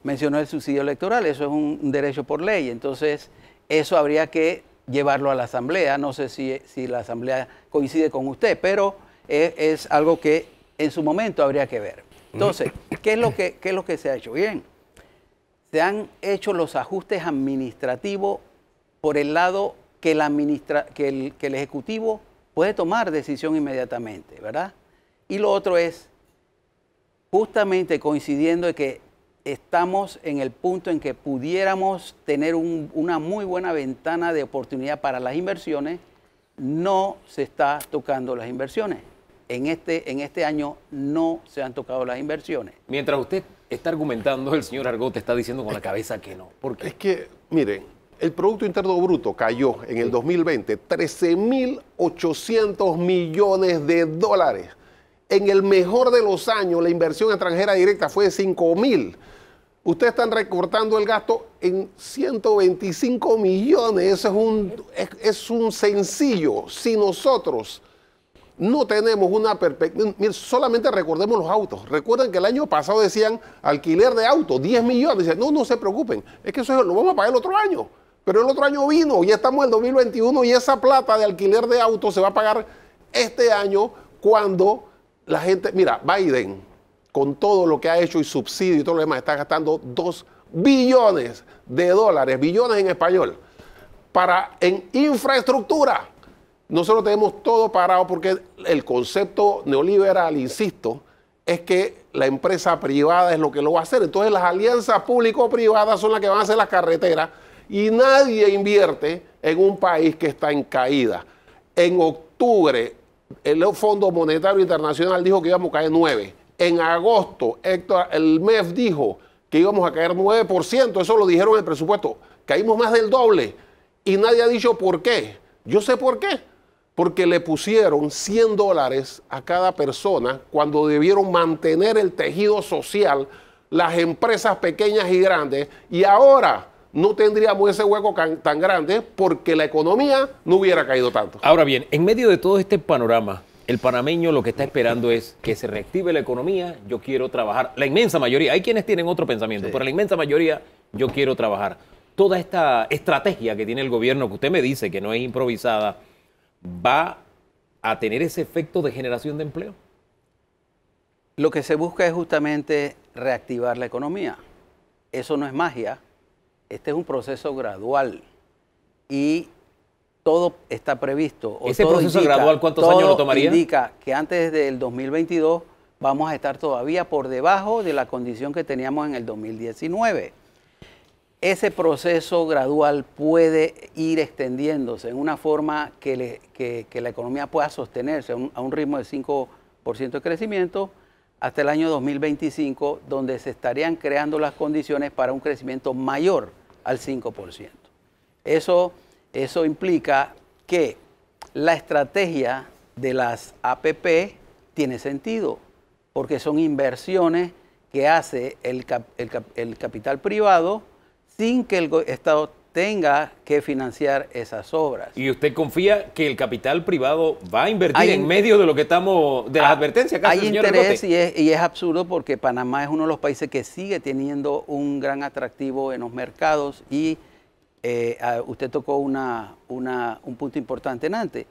[SPEAKER 8] mencionó el subsidio electoral, eso es un derecho por ley, entonces eso habría que llevarlo a la asamblea. No sé si la asamblea coincide con usted, pero es algo que en su momento habría que ver. Entonces, ¿qué es lo que se ha hecho? Bien, se han hecho los ajustes administrativos por el lado que el Ejecutivo puede tomar decisión inmediatamente, ¿verdad? Y lo otro es justamente coincidiendo de que estamos en el punto en que pudiéramos tener una muy buena ventana de oportunidad para las inversiones, no se está tocando las inversiones. En este año no se han tocado las inversiones.
[SPEAKER 2] Mientras usted está argumentando, el señor Argote está diciendo con la cabeza que no. ¿Por qué?
[SPEAKER 7] Es que, miren, el Producto Interno Bruto cayó en el 2020 13.800 millones de dólares. En el mejor de los años, la inversión extranjera directa fue de 5.000. Ustedes están recortando el gasto en 125 millones. Eso es un sencillo. Si nosotros no tenemos una perspectiva, solamente recordemos los autos. Recuerden que el año pasado decían alquiler de autos, 10 millones. Dicen, no se preocupen, es que eso lo vamos a pagar el otro año. Pero el otro año vino, ya estamos en el 2021 y esa plata de alquiler de autos se va a pagar este año cuando la gente, mira, Biden, con todo lo que ha hecho y subsidio y todo lo demás, está gastando 2 billones de dólares, billones en español, en infraestructura. Nosotros tenemos todo parado porque el concepto neoliberal, insisto, es que la empresa privada es lo que lo va a hacer. Entonces las alianzas público-privadas son las que van a hacer las carreteras Y nadie invierte en un país que está en caída. En octubre, el Fondo Monetario Internacional dijo que íbamos a caer 9%. En agosto, el MEF dijo que íbamos a caer 9%. Eso lo dijeron en el presupuesto. Caímos más del doble. Y nadie ha dicho por qué. Yo sé por qué. Porque le pusieron $100 a cada persona cuando debieron mantener el tejido social, las empresas pequeñas y grandes, y ahora no tendríamos ese hueco tan grande porque la economía no hubiera caído tanto.
[SPEAKER 2] Ahora bien, en medio de todo este panorama, el panameño lo que está esperando es que se reactive la economía. Yo quiero trabajar. La inmensa mayoría, hay quienes tienen otro pensamiento, pero la inmensa mayoría, yo quiero trabajar. Toda esta estrategia que tiene el gobierno, que usted me dice que no es improvisada, ¿va a tener ese efecto de generación de empleo?
[SPEAKER 8] Lo que se busca es justamente reactivar la economía. Eso no es magia. Este es un proceso gradual y todo está previsto.
[SPEAKER 2] ¿Ese proceso gradual cuántos años lo tomaría?
[SPEAKER 8] Indica que antes del 2022 vamos a estar todavía por debajo de la condición que teníamos en el 2019. Ese proceso gradual puede ir extendiéndose en una forma que la economía pueda sostenerse a un ritmo de 5% de crecimiento hasta el año 2025, donde se estarían creando las condiciones para un crecimiento mayor al 5%. Eso implica que la estrategia de las APP tiene sentido, porque son inversiones que hace el capital privado sin que el Estado tenga que financiar esas obras.
[SPEAKER 2] ¿Y usted confía que el capital privado va a invertir en medio de lo que estamos, de las advertencias que hace el señor
[SPEAKER 8] interés y es absurdo porque Panamá es uno de los países que sigue teniendo un gran atractivo en los mercados y usted tocó un punto importante antes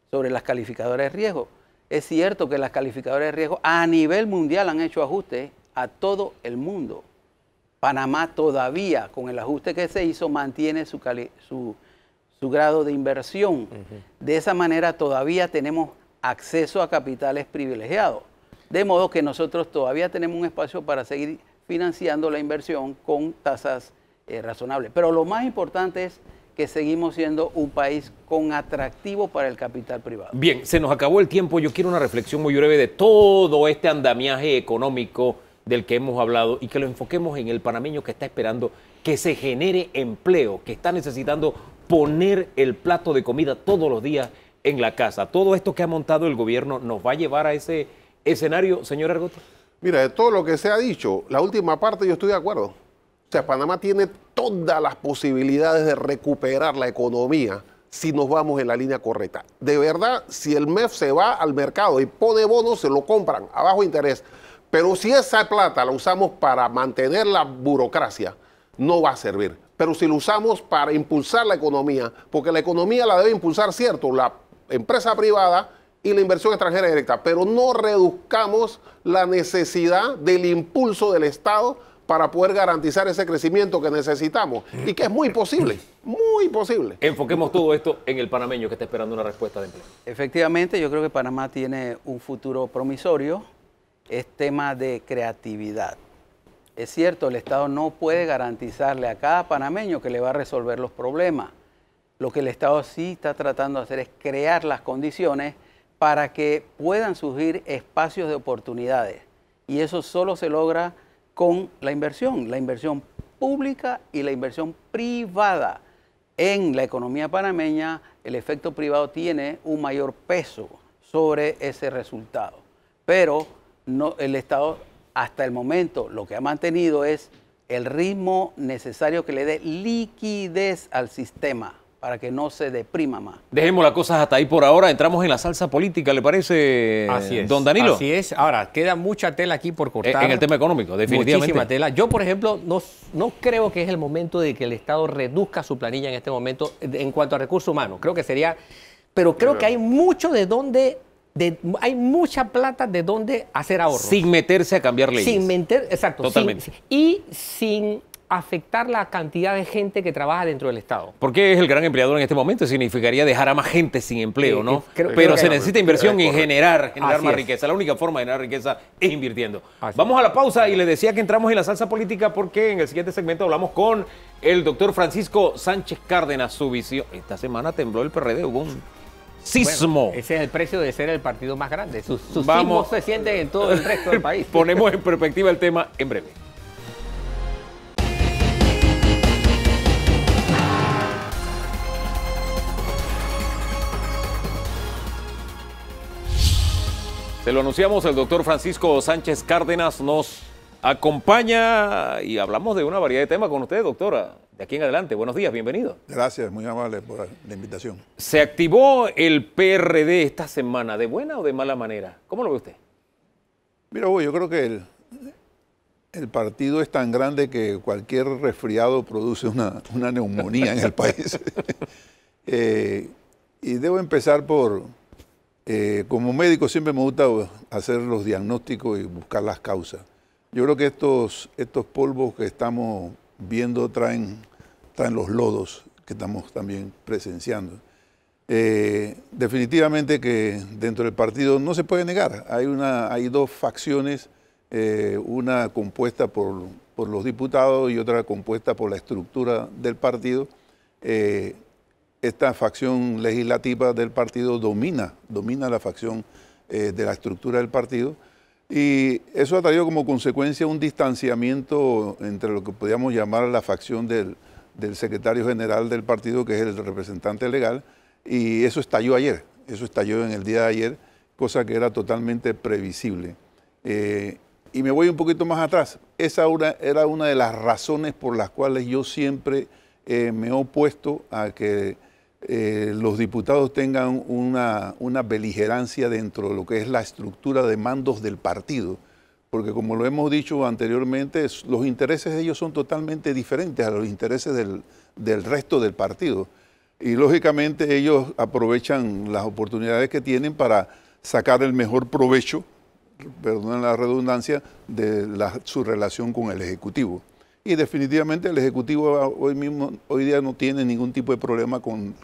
[SPEAKER 8] sobre las calificadoras de riesgo. Es cierto que las calificadoras de riesgo a nivel mundial han hecho ajustes a todo el mundo. Panamá todavía, con el ajuste que se hizo, mantiene su grado de inversión. De esa manera todavía tenemos acceso a capitales privilegiados. De modo que nosotros todavía tenemos un espacio para seguir financiando la inversión con tasas razonables. Pero lo más importante es que seguimos siendo un país con atractivo para el capital privado.
[SPEAKER 2] Bien, se nos acabó el tiempo. Yo quiero una reflexión muy breve de todo este andamiaje económico del que hemos hablado y que lo enfoquemos en el panameño que está esperando que se genere empleo, que está necesitando poner el plato de comida todos los días en la casa. Todo esto que ha montado el gobierno nos va a llevar a ese escenario, señor Argote.
[SPEAKER 7] Mira, de todo lo que se ha dicho, la última parte yo estoy de acuerdo. O sea, Panamá tiene todas las posibilidades de recuperar la economía si nos vamos en la línea correcta. De verdad, si el MEF se va al mercado y pone bonos, se lo compran a bajo interés. Pero si esa plata la usamos para mantener la burocracia, no va a servir. Pero si lo usamos para impulsar la economía, porque la economía la debe impulsar, cierto, la empresa privada y la inversión extranjera directa, pero no reduzcamos la necesidad del impulso del Estado para poder garantizar ese crecimiento que necesitamos y que es muy posible, muy posible.
[SPEAKER 2] Enfoquemos todo esto en el panameño que está esperando una respuesta de empleo.
[SPEAKER 8] Efectivamente, yo creo que Panamá tiene un futuro promisorio. Es tema de creatividad. Es cierto, el Estado no puede garantizarle a cada panameño que le va a resolver los problemas. Lo que el Estado sí está tratando de hacer es crear las condiciones para que puedan surgir espacios de oportunidades. Y eso solo se logra con la inversión pública y la inversión privada. En la economía panameña, el efecto privado tiene un mayor peso sobre ese resultado. Pero no, el Estado hasta el momento lo que ha mantenido es el ritmo necesario que le dé liquidez al sistema para que no se deprima más.
[SPEAKER 2] Dejemos las cosas hasta ahí por ahora. Entramos en la salsa política, ¿le parece, don Danilo?
[SPEAKER 3] Así es. Ahora, queda mucha tela aquí por cortar.
[SPEAKER 2] En el tema económico, definitivamente.
[SPEAKER 3] Muchísima tela. Yo, por ejemplo, no creo que es el momento de que el Estado reduzca su planilla en este momento en cuanto a recursos humanos. Creo que sería... Pero creo que hay mucho de dónde... hay mucha plata de dónde hacer ahorros.
[SPEAKER 2] Sin meterse a cambiar leyes.
[SPEAKER 3] Exacto.
[SPEAKER 2] Totalmente.
[SPEAKER 3] Y sin afectar la cantidad de gente que trabaja dentro del Estado.
[SPEAKER 2] Porque es el gran empleador en este momento, significaría dejar a más gente sin empleo,
[SPEAKER 3] Sí,
[SPEAKER 2] ¿no?
[SPEAKER 3] creo
[SPEAKER 2] Pero
[SPEAKER 3] que
[SPEAKER 2] se
[SPEAKER 3] no.
[SPEAKER 2] necesita inversión y generar
[SPEAKER 3] Así
[SPEAKER 2] más
[SPEAKER 3] es.
[SPEAKER 2] riqueza. La única forma de generar riqueza es invirtiendo.
[SPEAKER 3] Así
[SPEAKER 2] Vamos a la pausa y les decía que entramos en la salsa política porque en el siguiente segmento hablamos con el doctor Francisco Sánchez Cárdenas. Su visión. Esta semana tembló el PRD, hubo un sismo.
[SPEAKER 3] Bueno, ese es el precio de ser el partido más grande. Sus
[SPEAKER 2] Vamos.
[SPEAKER 3] sismos se sienten en todo el resto del país.
[SPEAKER 2] Ponemos en perspectiva el tema en breve. Se lo anunciamos, el doctor Francisco Sánchez Cárdenas nos acompaña y hablamos de una variedad de temas con usted, doctora. De aquí en adelante, buenos días, bienvenido.
[SPEAKER 9] Gracias, muy amable por la invitación.
[SPEAKER 2] Se activó el PRD esta semana, ¿de buena o de mala manera? ¿Cómo lo ve usted?
[SPEAKER 9] Mira, Hugo, yo creo que el partido es tan grande que cualquier resfriado produce una neumonía en el país. Y debo empezar por, como médico siempre me gusta hacer los diagnósticos y buscar las causas. Yo creo que estos polvos que estamos viendo traen los lodos que estamos también presenciando. Definitivamente que dentro del partido no se puede negar. Hay dos facciones, una compuesta por los diputados y otra compuesta por la estructura del partido. Esta facción legislativa del partido domina la facción de la estructura del partido. Y eso ha traído como consecuencia un distanciamiento entre lo que podríamos llamar la facción del secretario general del partido, que es el representante legal, y eso estalló ayer, eso estalló en el día de ayer, cosa que era totalmente previsible. Y me voy un poquito más atrás, esa era una de las razones por las cuales yo siempre me he opuesto a que los diputados tengan una beligerancia dentro de lo que es la estructura de mandos del partido, porque como lo hemos dicho anteriormente, los intereses de ellos son totalmente diferentes a los intereses del resto del partido. Y lógicamente ellos aprovechan las oportunidades que tienen para sacar el mejor provecho, perdonen la redundancia, de su relación con el Ejecutivo. Y definitivamente el Ejecutivo hoy día no tiene ningún tipo de problema con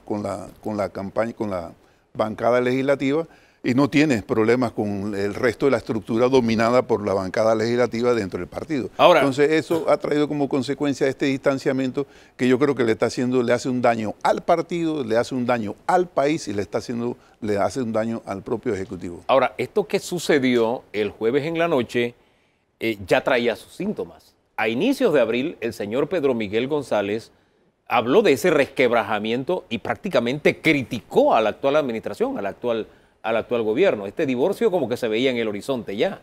[SPEAKER 9] la campaña, con la bancada legislativa, y no tiene problemas con el resto de la estructura dominada por la bancada legislativa dentro del partido.
[SPEAKER 2] Ahora,
[SPEAKER 9] entonces eso ha traído como consecuencia este distanciamiento que yo creo que le hace un daño al partido, le hace un daño al país y le hace un daño al propio Ejecutivo.
[SPEAKER 2] Ahora, esto que sucedió el jueves en la noche ya traía sus síntomas. A inicios de abril, el señor Pedro Miguel González habló de ese resquebrajamiento y prácticamente criticó a la actual administración, al actual gobierno. Este divorcio como que se veía en el horizonte ya.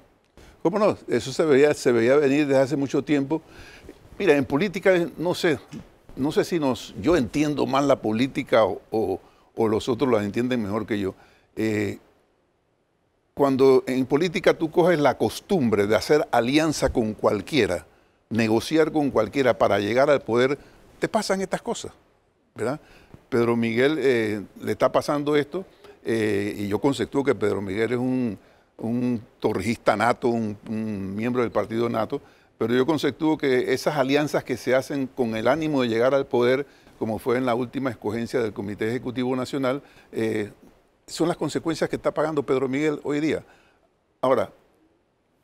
[SPEAKER 9] ¿Cómo no? Eso se veía venir desde hace mucho tiempo. Mira, en política, no sé si yo entiendo más la política o los otros la entienden mejor que yo. Cuando en política tú coges la costumbre de hacer alianza con cualquiera, negociar con cualquiera para llegar al poder, te pasan estas cosas, ¿verdad? Pedro Miguel le está pasando esto, y yo conceptúo que Pedro Miguel es un torrijista nato, un miembro del partido nato, pero yo conceptúo que esas alianzas que se hacen con el ánimo de llegar al poder, como fue en la última escogencia del Comité Ejecutivo Nacional, son las consecuencias que está pagando Pedro Miguel hoy día. Ahora,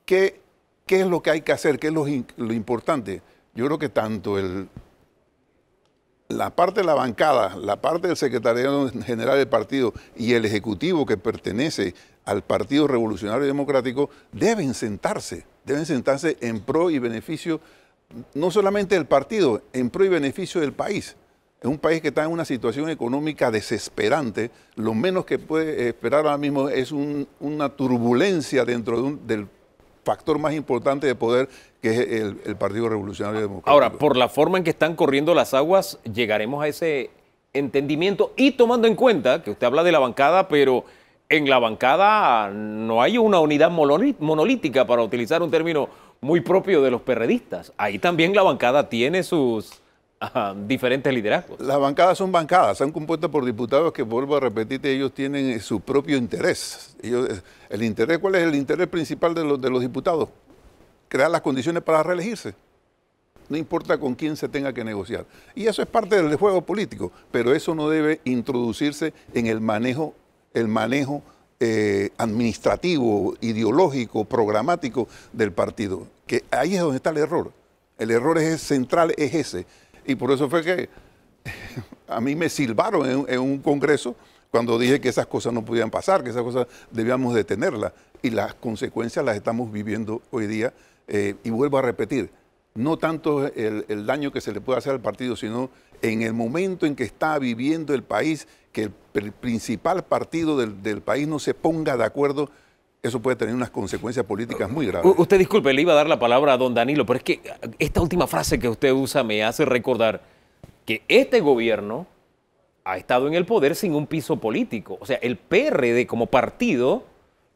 [SPEAKER 9] ¿qué es lo que hay que hacer? ¿Qué es lo importante? Yo creo que tanto la parte de la bancada, la parte del secretariado general del partido y el ejecutivo que pertenece al Partido Revolucionario Democrático deben sentarse en pro y beneficio, no solamente del partido, en pro y beneficio del país. Es un país que está en una situación económica desesperante. Lo menos que puede esperar ahora mismo es una turbulencia dentro del factor más importante de poder, que es el Partido Revolucionario Democrático.
[SPEAKER 2] Ahora, por la forma en que están corriendo las aguas, llegaremos a ese entendimiento y tomando en cuenta que usted habla de la bancada, pero en la bancada no hay una unidad monolítica, para utilizar un término muy propio de los perredistas. Ahí también la bancada tiene sus diferentes liderazgos.
[SPEAKER 9] Las bancadas son bancadas, son compuestas por diputados que, vuelvo a repetirte, ellos tienen su propio interés. ¿El interés cuál es el interés principal de los diputados? Crear las condiciones para reelegirse. no importa con quién se tenga que negociar. Y eso es parte del juego político, pero eso no debe introducirse en el manejo administrativo, ideológico, programático del partido. Que ahí es donde está el error. El error central es ese. Y por eso fue que a mí me silbaron en un congreso cuando dije que esas cosas no podían pasar, que esas cosas debíamos detenerlas. Y las consecuencias las estamos viviendo hoy día. Y vuelvo a repetir, no tanto el daño que se le puede hacer al partido, sino en el momento en que está viviendo el país, que el principal partido del país no se ponga de acuerdo, eso puede tener unas consecuencias políticas muy graves.
[SPEAKER 2] Usted disculpe, le iba a dar la palabra a don Danilo, pero es que esta última frase que usted usa me hace recordar que este gobierno ha estado en el poder sin un piso político. O sea, el PRD como partido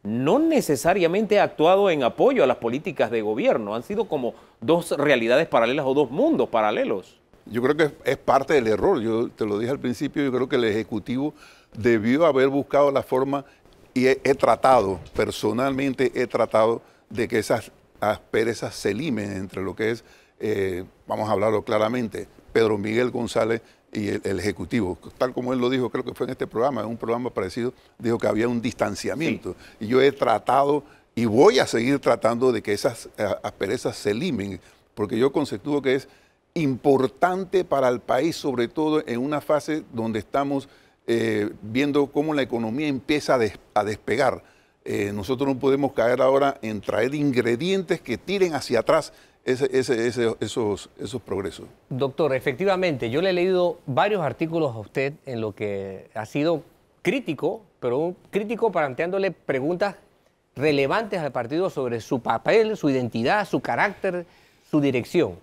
[SPEAKER 2] no necesariamente ha actuado en apoyo a las políticas de gobierno. Han sido como dos realidades paralelas o dos mundos paralelos.
[SPEAKER 9] Yo creo que es parte del error. Yo te lo dije al principio, yo creo que el Ejecutivo debió haber buscado la forma, y personalmente he tratado de que esas asperezas se limen entre lo que es, vamos a hablarlo claramente, Pedro Miguel González y el Ejecutivo. Tal como él lo dijo, creo que fue en este programa, en un programa parecido, dijo que había un distanciamiento. Sí. Y yo he tratado y voy a seguir tratando de que esas asperezas se limen, porque yo conceptúo que es importante para el país, sobre todo en una fase donde estamos viendo cómo la economía empieza a despegar. Nosotros no podemos caer ahora en traer ingredientes que tiren hacia atrás esos progresos.
[SPEAKER 3] Doctor, efectivamente, yo le he leído varios artículos a usted en lo que ha sido crítico, pero un crítico planteándole preguntas relevantes al partido sobre su papel, su identidad, su carácter, su dirección.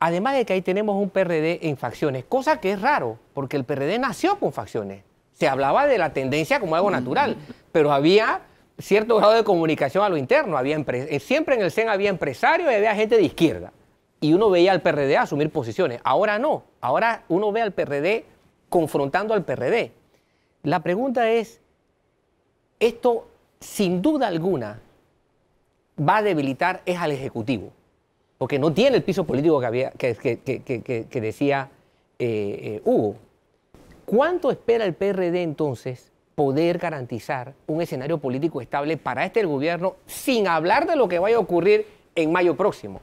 [SPEAKER 3] Además de que ahí tenemos un PRD en facciones, cosa que es raro, porque el PRD nació con facciones. Se hablaba de la tendencia como algo natural, pero había cierto grado de comunicación a lo interno. Siempre en el CEN había empresarios y había gente de izquierda. Y uno veía al PRD asumir posiciones. Ahora no. Ahora uno ve al PRD confrontando al PRD. La pregunta es, esto sin duda alguna va a debilitar al Ejecutivo, porque no tiene el piso político que decía Hugo. ¿Cuánto espera el PRD entonces poder garantizar un escenario político estable para este gobierno, sin hablar de lo que vaya a ocurrir en mayo próximo?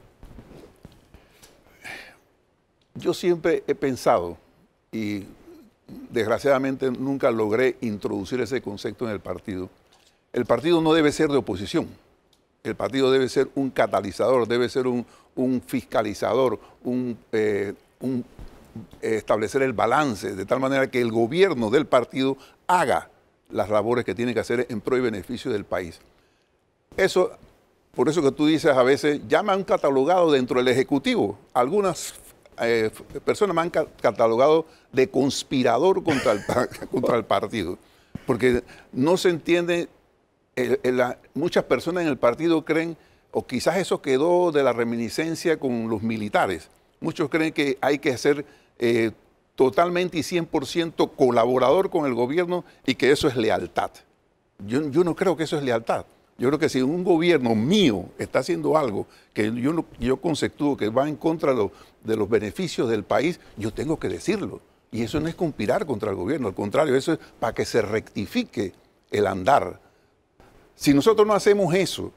[SPEAKER 9] Yo siempre he pensado, y desgraciadamente nunca logré introducir ese concepto en el partido no debe ser de oposición. El partido debe ser un catalizador, debe ser un fiscalizador, establecer el balance, de tal manera que el gobierno del partido haga las labores que tiene que hacer en pro y beneficio del país. Eso, por eso que tú dices a veces, ya me han catalogado dentro del Ejecutivo. Algunas personas me han catalogado de conspirador contra el partido, porque no se entiende. Muchas personas en el partido creen, o quizás eso quedó de la reminiscencia con los militares, muchos creen que hay que ser totalmente y 100% colaborador con el gobierno y que eso es lealtad. Yo no creo que eso es lealtad. Yo creo que si un gobierno mío está haciendo algo que yo conceptúo que va en contra de los beneficios del país, yo tengo que decirlo. Y eso no es conspirar contra el gobierno, al contrario, eso es para que se rectifique el andar. Si nosotros no hacemos eso,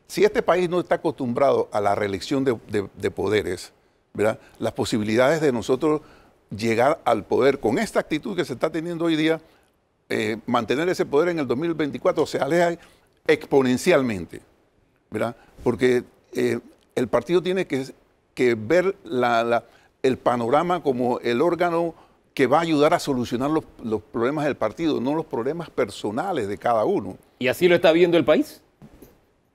[SPEAKER 9] si este país no está acostumbrado a la reelección de poderes, ¿verdad? Las posibilidades de nosotros llegar al poder con esta actitud que se está teniendo hoy día, mantener ese poder en el 2024 se aleja exponencialmente, ¿verdad? Porque el partido tiene que ver el panorama como el órgano que va a ayudar a solucionar los problemas del partido, no los problemas personales de cada uno.
[SPEAKER 2] ¿Y así lo está viendo el país?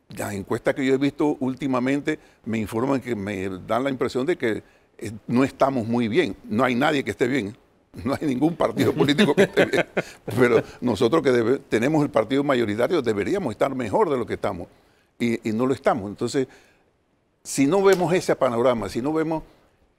[SPEAKER 9] Las encuestas que yo he visto últimamente me informan, que me dan la impresión de que no estamos muy bien. No hay nadie que esté bien. No hay ningún partido político que esté bien. Pero nosotros que tenemos el partido mayoritario deberíamos estar mejor de lo que estamos. Y no lo estamos. Entonces, si no vemos ese panorama, si no vemos...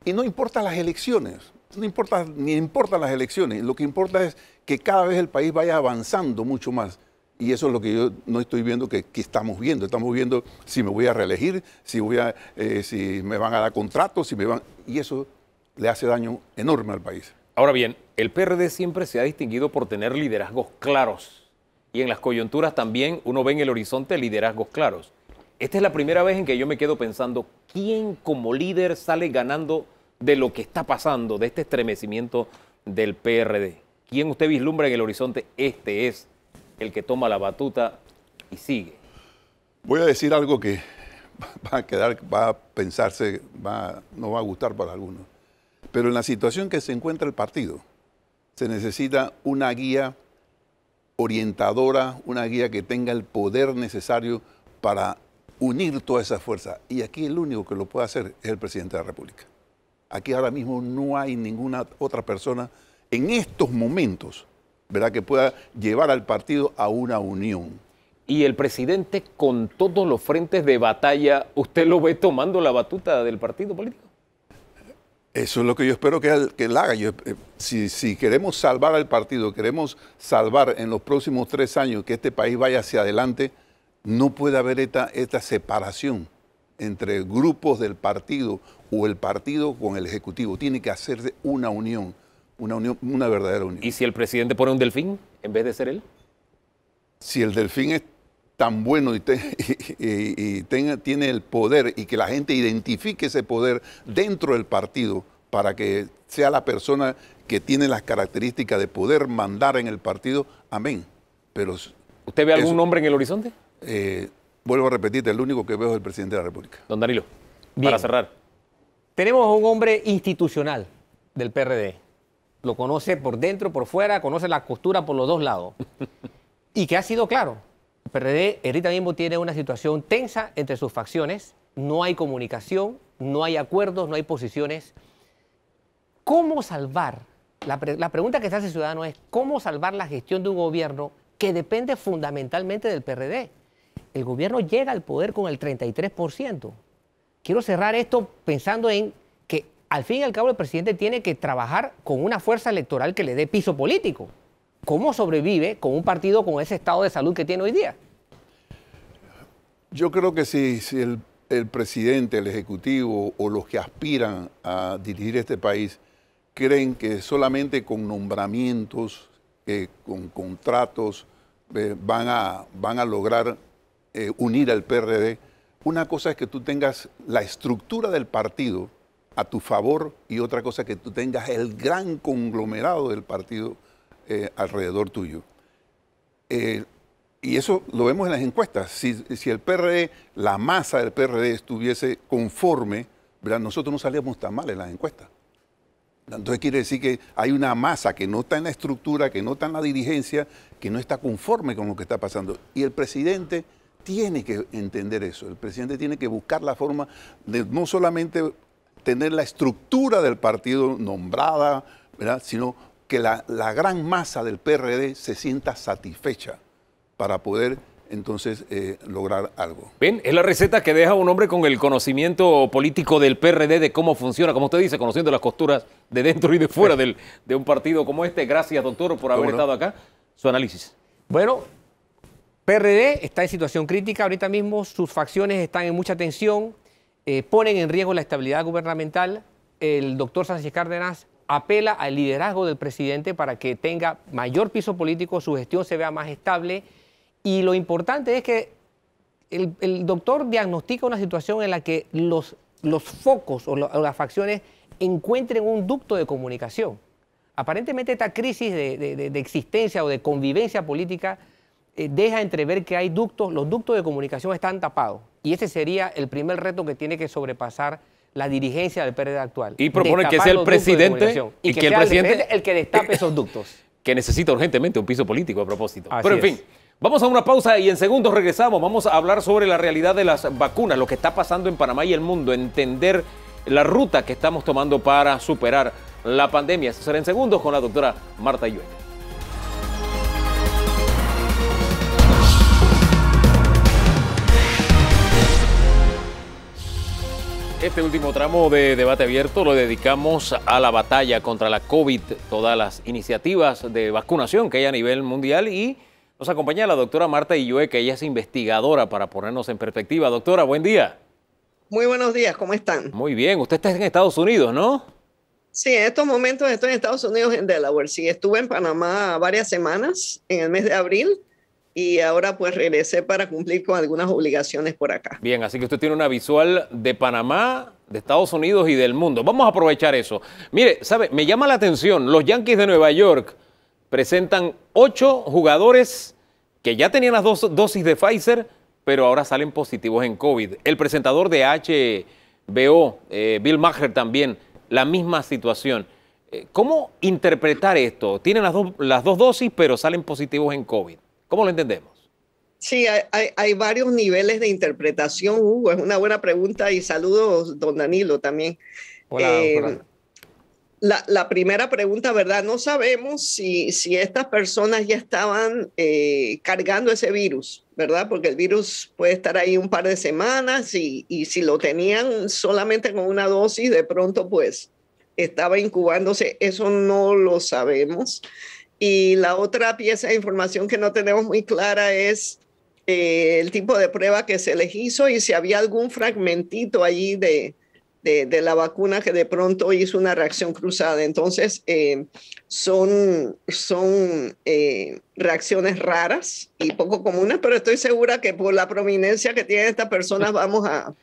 [SPEAKER 9] Y no importa las elecciones. No importa, ni importan las elecciones. Lo que importa es que cada vez el país vaya avanzando mucho más. Y eso es lo que yo no estoy viendo que estamos viendo. Estamos viendo si me voy a reelegir, si me van a dar contratos, y eso le hace daño enorme al país.
[SPEAKER 2] Ahora bien, el PRD siempre se ha distinguido por tener liderazgos claros. Y en las coyunturas también uno ve en el horizonte liderazgos claros. Esta es la primera vez en que yo me quedo pensando, ¿quién como líder sale ganando de lo que está pasando, de este estremecimiento del PRD? ¿Quién usted vislumbra en el horizonte? Este es el que toma la batuta y sigue.
[SPEAKER 9] Voy a decir algo que va a pensarse, no va a gustar para algunos. Pero en la situación que se encuentra el partido, se necesita una guía orientadora, una guía que tenga el poder necesario para unir toda esa fuerza. Y aquí el único que lo puede hacer es el presidente de la República. Aquí ahora mismo no hay ninguna otra persona en estos momentos, ¿verdad?, que pueda llevar al partido a una unión.
[SPEAKER 2] Y el presidente, con todos los frentes de batalla, ¿usted lo ve tomando la batuta del partido político?
[SPEAKER 9] Eso es lo que yo espero que él haga. Si queremos salvar al partido, queremos salvar en los próximos 3 años que este país vaya hacia adelante, no puede haber esta separación entre grupos del partido o el partido con el Ejecutivo. Tiene que hacerse una unión, una verdadera unión.
[SPEAKER 2] ¿Y si el presidente pone un delfín en vez de ser él?
[SPEAKER 9] Si el delfín es tan bueno y tiene el poder y que la gente identifique ese poder dentro del partido para que sea la persona que tiene las características de poder mandar en el partido, amén. Pero
[SPEAKER 2] ¿usted ve algún nombre en el horizonte?
[SPEAKER 9] Vuelvo a repetirte, el único que veo es el presidente de la República.
[SPEAKER 2] Don Danilo,
[SPEAKER 3] bien,
[SPEAKER 2] para cerrar.
[SPEAKER 3] Tenemos a un hombre institucional del PRD. Lo conoce por dentro, por fuera, conoce la costura por los dos lados. Y que ha sido claro. El PRD ahorita mismo tiene una situación tensa entre sus facciones. No hay comunicación, no hay acuerdos, no hay posiciones. ¿Cómo salvar? La pregunta que se hace el ciudadano es ¿cómo salvar la gestión de un gobierno que depende fundamentalmente del PRD? El gobierno llega al poder con el 33%. Quiero cerrar esto pensando en que al fin y al cabo el presidente tiene que trabajar con una fuerza electoral que le dé piso político. ¿Cómo sobrevive con un partido con ese estado de salud que tiene hoy día?
[SPEAKER 9] Yo creo que si el presidente, el Ejecutivo o los que aspiran a dirigir este país creen que solamente con nombramientos, con contratos, van a lograr unir al PRD, una cosa es que tú tengas la estructura del partido a tu favor y otra cosa es que tú tengas el gran conglomerado del partido alrededor tuyo. Y eso lo vemos en las encuestas. Si el PRD, la masa del PRD estuviese conforme, ¿verdad?, nosotros no salíamos tan mal en las encuestas. Entonces quiere decir que hay una masa que no está en la estructura, que no está en la dirigencia, que no está conforme con lo que está pasando. Y el presidente tiene que entender eso. El presidente tiene que buscar la forma de no solamente tener la estructura del partido nombrada, ¿verdad?, sino que la gran masa del PRD se sienta satisfecha para poder entonces lograr algo.
[SPEAKER 2] Ven, es la receta que deja un hombre con el conocimiento político del PRD de cómo funciona, como usted dice, conociendo las costuras de dentro y de fuera de un partido como este. Gracias, doctor, por haber estado acá. Su análisis.
[SPEAKER 3] Bueno, PRD está en situación crítica ahorita mismo, sus facciones están en mucha tensión, ponen en riesgo la estabilidad gubernamental. El doctor Sánchez Cárdenas apela al liderazgo del presidente para que tenga mayor piso político, su gestión se vea más estable. Y lo importante es que el doctor diagnostica una situación en la que los focos o las facciones encuentren un ducto de comunicación. Aparentemente esta crisis de existencia o de convivencia política deja entrever que hay ductos, los ductos de comunicación están tapados. Y ese sería el primer reto que tiene que sobrepasar la dirigencia del PRD actual.
[SPEAKER 2] Y propone que sea el presidente
[SPEAKER 3] y que el presidente el que destape esos ductos.
[SPEAKER 2] Que necesita urgentemente un piso político a propósito.
[SPEAKER 3] Así
[SPEAKER 2] Pero en fin, vamos a una pausa y en segundos regresamos. Vamos a hablar sobre la realidad de las vacunas, lo que está pasando en Panamá y el mundo, entender la ruta que estamos tomando para superar la pandemia. Esto será en segundos con la doctora Marta Lluena. Este último tramo de debate abierto lo dedicamos a la batalla contra la COVID, todas las iniciativas de vacunación que hay a nivel mundial y Nos acompaña la doctora Marta Illue, que ella es investigadora, para ponernos en perspectiva. Doctora, buen día.
[SPEAKER 10] Muy buenos días, ¿cómo están?
[SPEAKER 2] Muy bien, usted está en Estados Unidos, ¿no?
[SPEAKER 10] Sí, en estos momentos estoy en Estados Unidos, en Delaware. Sí, estuve en Panamá varias semanas en el mes de abril y ahora pues regresé para cumplir con algunas obligaciones por acá.
[SPEAKER 2] Bien, así que usted tiene una visual de Panamá, de Estados Unidos y del mundo. Vamos a aprovechar eso. Mire, ¿sabe? Me llama la atención, los Yankees de Nueva York presentan 8 jugadores que ya tenían las 2 dosis de Pfizer, pero ahora salen positivos en COVID. El presentador de HBO, Bill Maher, también, la misma situación. ¿Cómo interpretar esto? Tienen las dos dosis, pero salen positivos en COVID. ¿Cómo lo entendemos?
[SPEAKER 10] Sí, hay varios niveles de interpretación, Hugo. Es una buena pregunta y saludos, don Danilo, también.
[SPEAKER 3] Hola, hola.
[SPEAKER 10] La primera pregunta, ¿verdad? No sabemos si estas personas ya estaban cargando ese virus, ¿verdad? Porque el virus puede estar ahí un par de semanas y si lo tenían solamente con una dosis, de pronto pues estaba incubándose. Eso no lo sabemos. Y la otra pieza de información que no tenemos muy clara es el tipo de prueba que se les hizo y si había algún fragmentito allí de la vacuna que de pronto hizo una reacción cruzada. Entonces, son reacciones raras y poco comunes, pero estoy segura que por la prominencia que tienen estas personas vamos a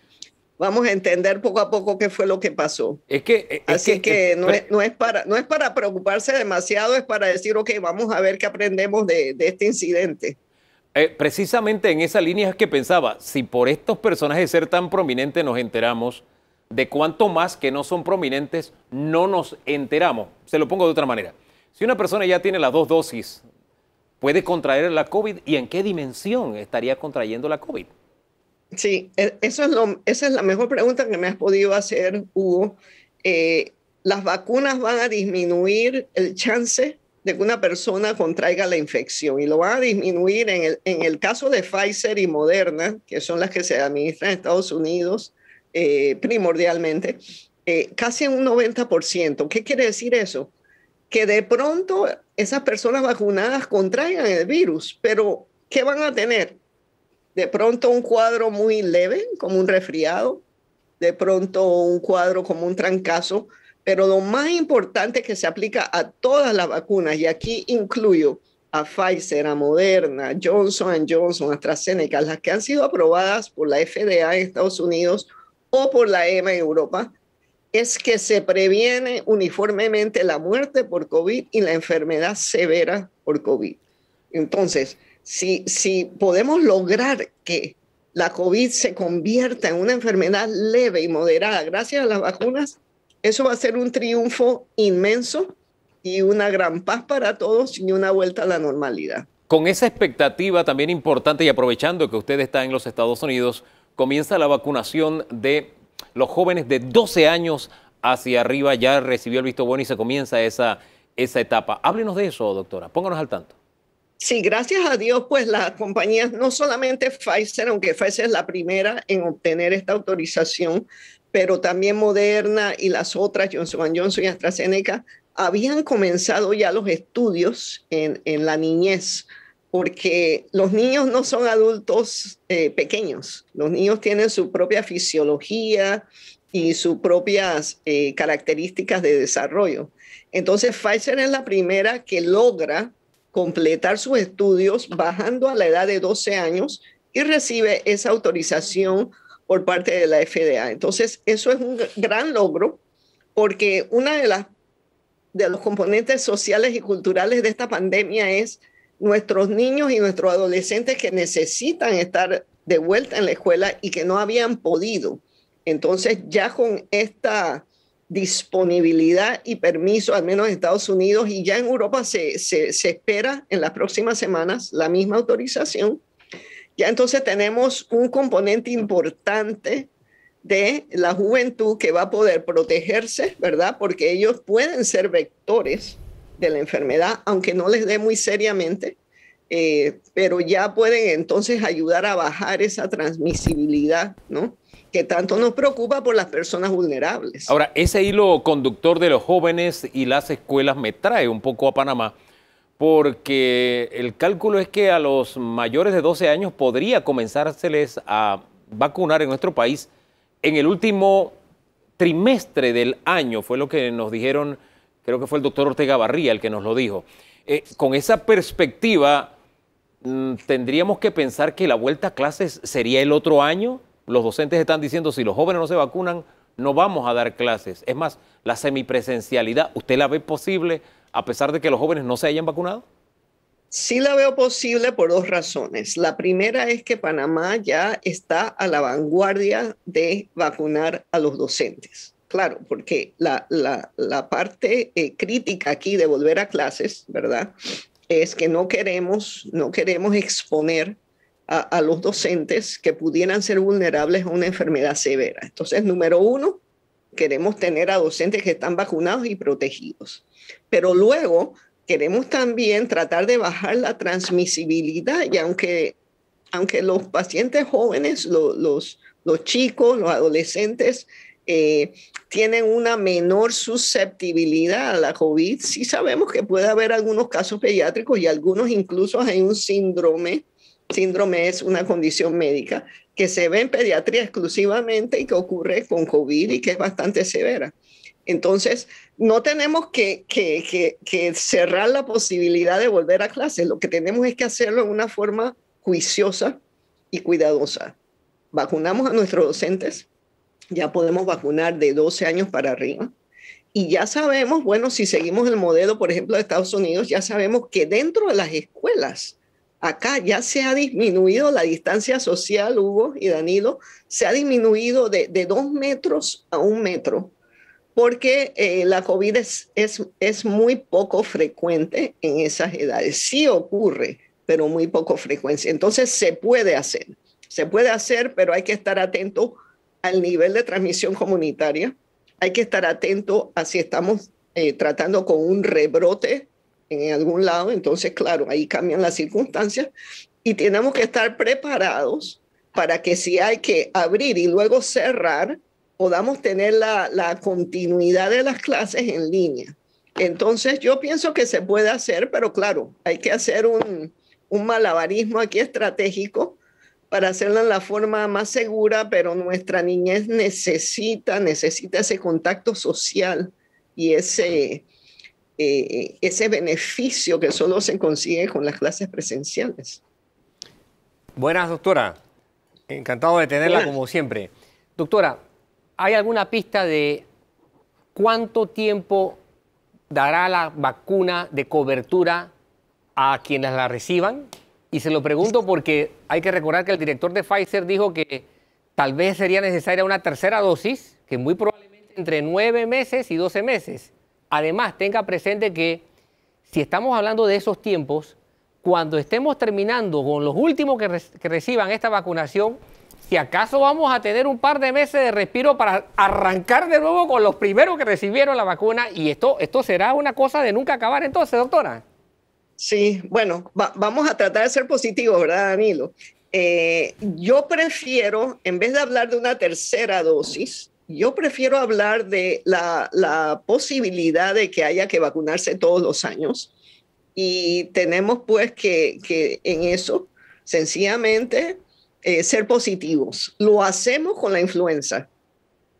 [SPEAKER 10] entender poco a poco qué fue lo que pasó. Así que no es para preocuparse demasiado, es para decir, ok, vamos a ver qué aprendemos de este incidente.
[SPEAKER 2] Precisamente en esa línea es que pensaba, si por estos personajes ser tan prominentes nos enteramos, de cuánto más que no son prominentes no nos enteramos. Se lo pongo de otra manera. Si una persona ya tiene las 2 dosis, ¿puede contraer la COVID? ¿Y en qué dimensión estaría contrayendo la COVID?
[SPEAKER 10] Sí, esa es la mejor pregunta que me has podido hacer, Hugo. Las vacunas van a disminuir el chance de que una persona contraiga la infección y lo van a disminuir en el caso de Pfizer y Moderna, que son las que se administran en Estados Unidos, primordialmente, casi en un 90%. ¿Qué quiere decir eso? Que de pronto esas personas vacunadas contraigan el virus, pero ¿qué van a tener? De pronto un cuadro muy leve, como un resfriado, de pronto un cuadro como un trancazo, pero lo más importante que se aplica a todas las vacunas, y aquí incluyo a Pfizer, a Moderna, Johnson & Johnson, AstraZeneca, las que han sido aprobadas por la FDA en Estados Unidos o por la EMA en Europa, es que se previene uniformemente la muerte por COVID y la enfermedad severa por COVID. Entonces, si podemos lograr que la COVID se convierta en una enfermedad leve y moderada gracias a las vacunas, eso va a ser un triunfo inmenso y una gran paz para todos y una vuelta a la normalidad.
[SPEAKER 2] Con esa expectativa también importante y aprovechando que usted está en los Estados Unidos, comienza la vacunación de los jóvenes de 12 años hacia arriba, ya recibió el visto bueno y se comienza esa etapa. Háblenos de eso, doctora, pónganos al tanto.
[SPEAKER 10] Sí, gracias a Dios, pues las compañías, no solamente Pfizer, aunque Pfizer es la primera en obtener esta autorización, pero también Moderna y las otras, Johnson & Johnson y AstraZeneca, habían comenzado ya los estudios en la niñez, porque los niños no son adultos pequeños. Los niños tienen su propia fisiología y sus propias características de desarrollo. Entonces, Pfizer es la primera que logra completar sus estudios bajando a la edad de 12 años y recibe esa autorización por parte de la FDA. Entonces, eso es un gran logro porque una de los componentes sociales y culturales de esta pandemia es nuestros niños y nuestros adolescentes que necesitan estar de vuelta en la escuela y que no habían podido. Entonces, ya con esta disponibilidad y permiso, al menos en Estados Unidos y ya en Europa se espera en las próximas semanas la misma autorización. Ya entonces tenemos un componente importante de la juventud que va a poder protegerse, ¿verdad? Porque ellos pueden ser vectores de la enfermedad, aunque no les dé muy seriamente, pero ya pueden entonces ayudar a bajar esa transmisibilidad, ¿no? Que tanto nos preocupa por las personas vulnerables.
[SPEAKER 2] Ahora, ese hilo conductor de los jóvenes y las escuelas me trae un poco a Panamá, porque el cálculo es que a los mayores de 12 años podría comenzárseles a vacunar en nuestro país en el último trimestre del año, fue lo que nos dijeron, creo que fue el doctor Ortega Barría el que nos lo dijo. Con esa perspectiva, ¿tendríamos que pensar que la vuelta a clases sería el otro año? Los docentes están diciendo, si los jóvenes no se vacunan, no vamos a dar clases. Es más, la semipresencialidad, ¿usted la ve posible a pesar de que los jóvenes no se hayan vacunado?
[SPEAKER 10] Sí la veo posible por dos razones. La primera es que Panamá ya está a la vanguardia de vacunar a los docentes. Claro, porque la parte crítica aquí de volver a clases, ¿verdad?, es que no queremos exponer a los docentes que pudieran ser vulnerables a una enfermedad severa. Entonces, número uno, queremos tener a docentes que están vacunados y protegidos. Pero luego queremos también tratar de bajar la transmisibilidad, y aunque los pacientes jóvenes, los chicos, los adolescentes, tienen una menor susceptibilidad a la COVID, sí sabemos que puede haber algunos casos pediátricos y algunos incluso hay un síndrome. Síndrome es una condición médica que se ve en pediatría exclusivamente y que ocurre con COVID y que es bastante severa. Entonces, no tenemos que cerrar la posibilidad de volver a clases. Lo que tenemos es que hacerlo de una forma juiciosa y cuidadosa. Vacunamos a nuestros docentes, ya podemos vacunar de 12 años para arriba. Y ya sabemos, bueno, si seguimos el modelo, por ejemplo, de Estados Unidos, ya sabemos que dentro de las escuelas, acá ya se ha disminuido la distancia social, Hugo y Danilo, se ha disminuido de 2 metros a 1 metro, porque la COVID es muy poco frecuente en esas edades. Sí ocurre, pero muy poco frecuencia. Entonces se puede hacer, pero hay que estar atento al nivel de transmisión comunitaria. Hay que estar atento a si estamos tratando con un rebrote en algún lado. Entonces, claro, ahí cambian las circunstancias y tenemos que estar preparados para que si hay que abrir y luego cerrar, podamos tener la continuidad de las clases en línea. Entonces, yo pienso que se puede hacer, pero claro, hay que hacer un malabarismo aquí estratégico para hacerlo en la forma más segura, pero nuestra niñez necesita ese contacto social y ese beneficio que solo se consigue con las clases presenciales.
[SPEAKER 3] Buenas, doctora. Encantado de tenerla como siempre. Doctora, ¿hay alguna pista de cuánto tiempo dará la vacuna de cobertura a quienes la reciban? Y se lo pregunto porque hay que recordar que el director de Pfizer dijo que tal vez sería necesaria una tercera dosis, que muy probablemente entre 9 meses y 12 meses. Además, tenga presente que si estamos hablando de esos tiempos, cuando estemos terminando con los últimos que reciban esta vacunación, si acaso vamos a tener un par de meses de respiro para arrancar de nuevo con los primeros que recibieron la vacuna, y esto será una cosa de nunca acabar entonces, doctora.
[SPEAKER 10] Sí, bueno, vamos a tratar de ser positivos, ¿verdad, Danilo? Yo prefiero, en vez de hablar de una tercera dosis, yo prefiero hablar de la posibilidad de que haya que vacunarse todos los años. Y tenemos pues que en eso, sencillamente, ser positivos. Lo hacemos con la influenza.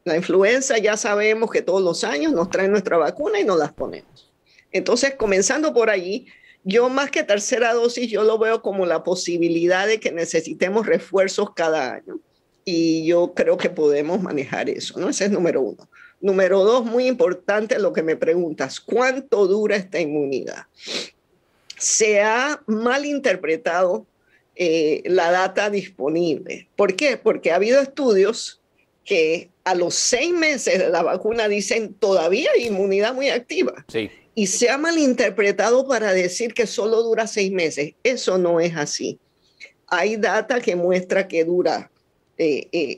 [SPEAKER 10] La influenza ya sabemos que todos los años nos traen nuestra vacuna y nos las ponemos. Entonces, comenzando por allí, yo más que tercera dosis, yo lo veo como la posibilidad de que necesitemos refuerzos cada año. Y yo creo que podemos manejar eso, ¿no? Ese es número uno. Número dos, muy importante lo que me preguntas, ¿cuánto dura esta inmunidad? Se ha malinterpretado la data disponible. ¿Por qué? Porque ha habido estudios que a los 6 meses de la vacuna dicen todavía hay inmunidad muy activa.
[SPEAKER 2] Sí.
[SPEAKER 10] Y se ha malinterpretado para decir que solo dura 6 meses. Eso no es así. Hay data que muestra que dura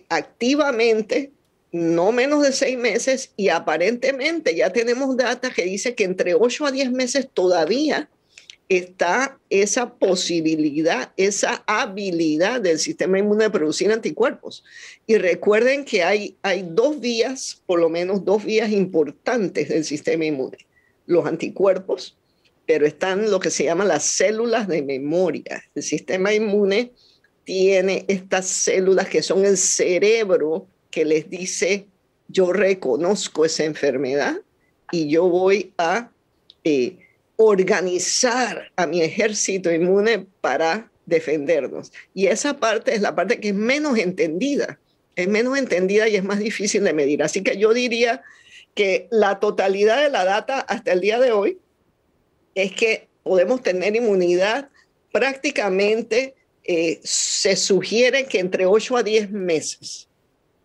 [SPEAKER 10] activamente no menos de 6 meses y aparentemente ya tenemos data que dice que entre 8 a 10 meses todavía está esa posibilidad, esa habilidad del sistema inmune de producir anticuerpos. Y recuerden que hay 2 vías, por lo menos 2 vías importantes del sistema inmune. Los anticuerpos pero están lo que se llama las células de memoria. El sistema inmune tiene estas células que son el cerebro que les dice, yo reconozco esa enfermedad y yo voy a organizar a mi ejército inmune para defendernos. Y esa parte es la parte que es menos entendida y es más difícil de medir. Así que yo diría que la totalidad de la data hasta el día de hoy es que podemos tener inmunidad prácticamente, se sugiere que entre 8 a 10 meses.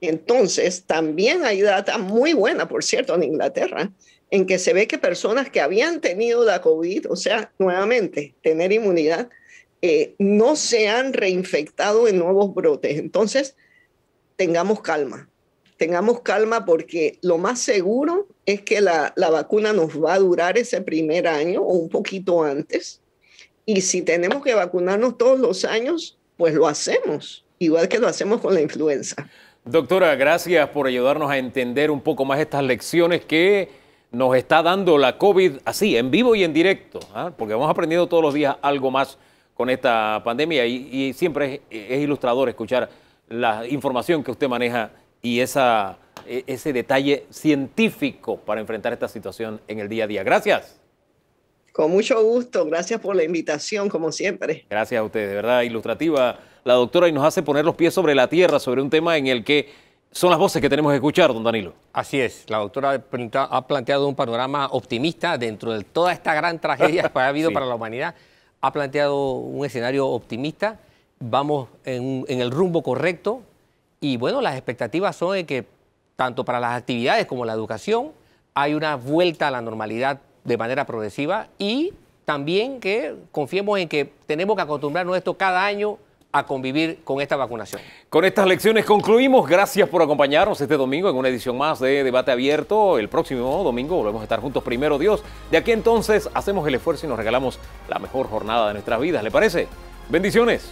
[SPEAKER 10] Entonces, también hay data muy buena, por cierto, en Inglaterra, en que se ve que personas que habían tenido la COVID, o sea, nuevamente, tener inmunidad, no se han reinfectado en nuevos brotes. Entonces, tengamos calma porque lo más seguro es que la vacuna nos va a durar ese primer año o un poquito antes. Y si tenemos que vacunarnos todos los años, pues lo hacemos, igual que lo hacemos con la influenza.
[SPEAKER 2] Doctora, gracias por ayudarnos a entender un poco más estas lecciones que nos está dando la COVID así, en vivo y en directo, porque hemos aprendido todos los días algo más con esta pandemia y siempre es ilustrador escuchar la información que usted maneja y ese detalle científico para enfrentar esta situación en el día a día. Gracias.
[SPEAKER 10] Con mucho gusto, gracias por la invitación, como siempre.
[SPEAKER 2] Gracias a usted, de verdad, ilustrativa la doctora y nos hace poner los pies sobre la tierra sobre un tema en el que son las voces que tenemos que escuchar, don Danilo.
[SPEAKER 3] Así es, la doctora ha planteado un panorama optimista dentro de toda esta gran tragedia que ha habido para la humanidad. Ha planteado un escenario optimista, vamos en el rumbo correcto y bueno, las expectativas son de que tanto para las actividades como la educación hay una vuelta a la normalidad de manera progresiva y también que confiemos en que tenemos que acostumbrarnos a esto cada año a convivir con esta vacunación.
[SPEAKER 2] Con estas lecciones concluimos. Gracias por acompañarnos este domingo en una edición más de Debate Abierto. El próximo domingo volvemos a estar juntos, primero Dios. De aquí entonces hacemos el esfuerzo y nos regalamos la mejor jornada de nuestras vidas. ¿Le parece? Bendiciones.